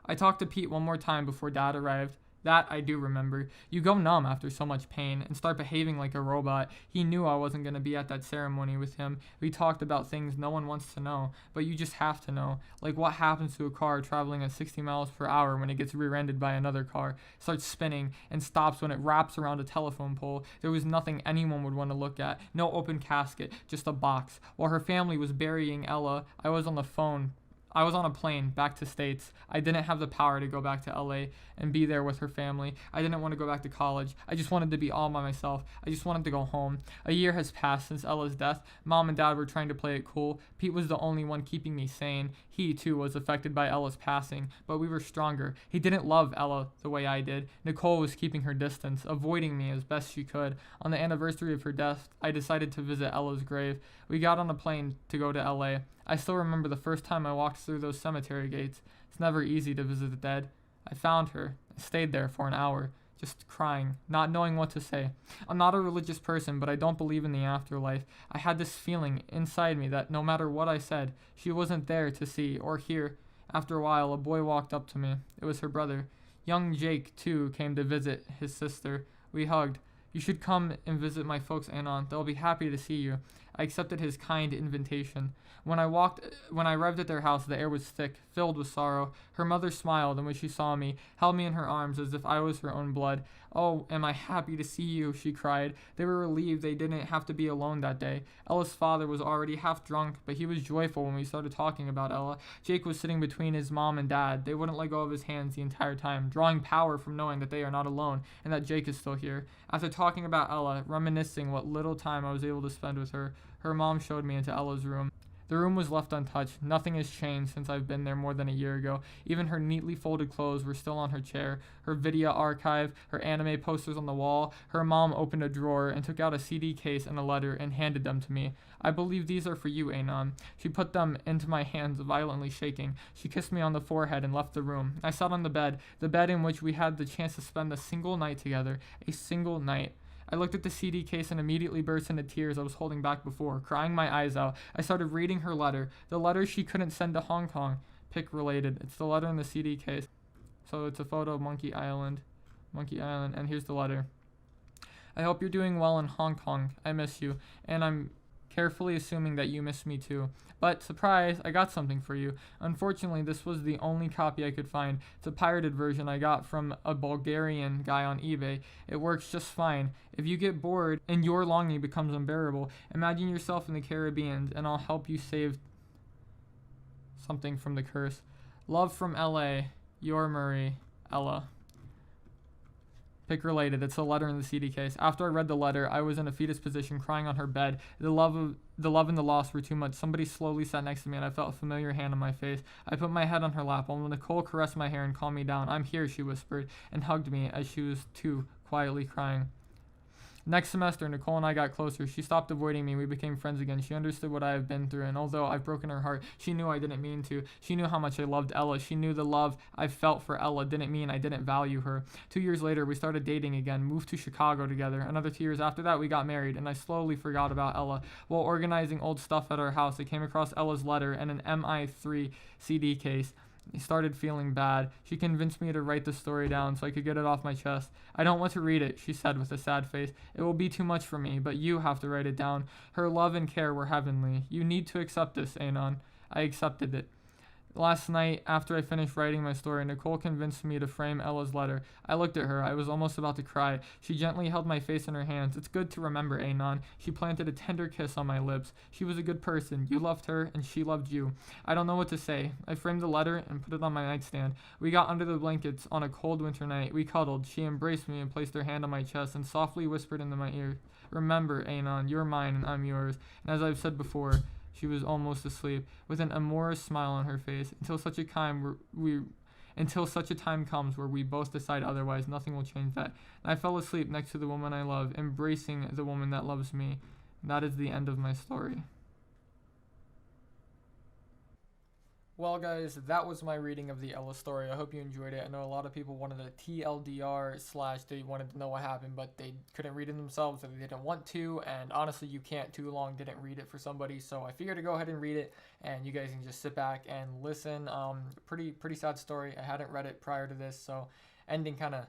I talked to Pete one more time before Dad arrived. That I do remember. You go numb after so much pain and start behaving like a robot. He knew I wasn't going to be at that ceremony with him. We talked about things no one wants to know, but you just have to know. Like what happens to a car traveling at 60 miles per hour when it gets rear-ended by another car, starts spinning, and stops when it wraps around a telephone pole. There was nothing anyone would want to look at. No open casket, just a box. While her family was burying Ella, I was on a plane back to States. I didn't have the power to go back to LA and be there with her family. I didn't want to go back to college. I just wanted to be all by myself. I just wanted to go home. A year has passed since Ella's death. Mom and Dad were trying to play it cool. Pete was the only one keeping me sane. He, too, was affected by Ella's passing, but we were stronger. He didn't love Ella the way I did. Nicole was keeping her distance, avoiding me as best she could. On the anniversary of her death, I decided to visit Ella's grave. We got on a plane to go to LA. I still remember the first time I walked through those cemetery gates. It's never easy to visit the dead. I found her. I stayed there for an hour, just crying, not knowing what to say. I'm not a religious person, but I don't believe in the afterlife. I had this feeling inside me that no matter what I said, she wasn't there to see or hear. After a while, a boy walked up to me. It was her brother. Young Jake, too, came to visit his sister. We hugged. You should come and visit my folks and aunt. They'll be happy to see you. I accepted his kind invitation. When I arrived at their house, the air was thick, filled with sorrow. Her mother smiled, and when she saw me, held me in her arms as if I was her own blood. Oh, am I happy to see you, she cried. They were relieved they didn't have to be alone that day. Ella's father was already half drunk, but he was joyful when we started talking about Ella. Jake was sitting between his mom and dad. They wouldn't let go of his hands the entire time, drawing power from knowing that they are not alone, and that Jake is still here. After talking about Ella, reminiscing what little time I was able to spend with her, her mom showed me into Ella's room. The room was left untouched. Nothing has changed since I've been there more than a year ago. Even her neatly folded clothes were still on her chair, her video archive, her anime posters on the wall. Her mom opened a drawer and took out a CD case and a letter and handed them to me. I believe these are for you, Anon. She put them into my hands, violently shaking. She kissed me on the forehead and left the room. I sat on the bed in which we had the chance to spend a single night together. A single night. I looked at the CD case and immediately burst into tears I was holding back before, crying my eyes out. I started reading her letter, the letter she couldn't send to Hong Kong. Pic related. It's the letter in the CD case. So it's a photo of Monkey Island, and here's the letter. I hope you're doing well in Hong Kong. I miss you, and I'm carefully assuming that you miss me too. But, surprise, I got something for you. Unfortunately, this was the only copy I could find. It's a pirated version I got from a Bulgarian guy on eBay. It works just fine. If you get bored and your longing becomes unbearable, imagine yourself in the Caribbean, and I'll help you save something from the curse. Love from LA, your Murray, Ella. Pick related. It's a letter in the CD case. After I read the letter, I was in a fetus position, crying on her bed. The love and the loss were too much. Somebody slowly sat next to me, and I felt a familiar hand on my face. I put my head on her lap, while Nicole caressed my hair and calmed me down. "I'm here," she whispered, and hugged me as she was too, quietly crying. Next semester, Nicole and I got closer. She stopped avoiding me. We became friends again. She understood what I have been through, and although I've broken her heart, she knew I didn't mean to. She knew how much I loved Ella. She knew the love I felt for Ella didn't mean I didn't value her. 2 years later, we started dating again, moved to Chicago together. Another 2 years after that, we got married, and I slowly forgot about Ella. While organizing old stuff at our house, I came across Ella's letter and an MI3 CD case. I started feeling bad. She convinced me to write the story down so I could get it off my chest. "I don't want to read it," she said with a sad face. "It will be too much for me, but you have to write it down." Her love and care were heavenly. "You need to accept this, Anon." I accepted it. Last night, after I finished writing my story, Nicole convinced me to frame Ella's letter. I looked at her. I was almost about to cry. She gently held my face in her hands. "It's good to remember, Anon." She planted a tender kiss on my lips. "She was a good person. You loved her, and she loved you." I don't know what to say. I framed the letter and put it on my nightstand. We got under the blankets on a cold winter night. We cuddled. She embraced me and placed her hand on my chest and softly whispered into my ear, "Remember, Anon, you're mine and I'm yours." And as I've said before, she was almost asleep, with an amorous smile on her face. Until such a time comes where we both decide otherwise, nothing will change that. And I fell asleep next to the woman I love, embracing the woman that loves me. And that is the end of my story. Well, guys, that was my reading of the Ella story. I hope you enjoyed it. I know a lot of people wanted a TLDR / they wanted to know what happened, but they couldn't read it themselves or they didn't want to. And honestly, you can't too long didn't read it for somebody. So I figured to go ahead and read it, and you guys can just sit back and listen. Pretty sad story. I hadn't read it prior to this, so ending kind of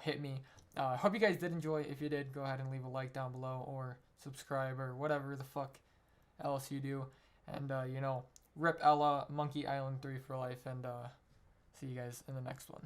hit me. Hope you guys did enjoy. If you did, go ahead and leave a like down below or subscribe or whatever the fuck else you do. And rip Ella, Monkey Island 3 for life, and see you guys in the next one.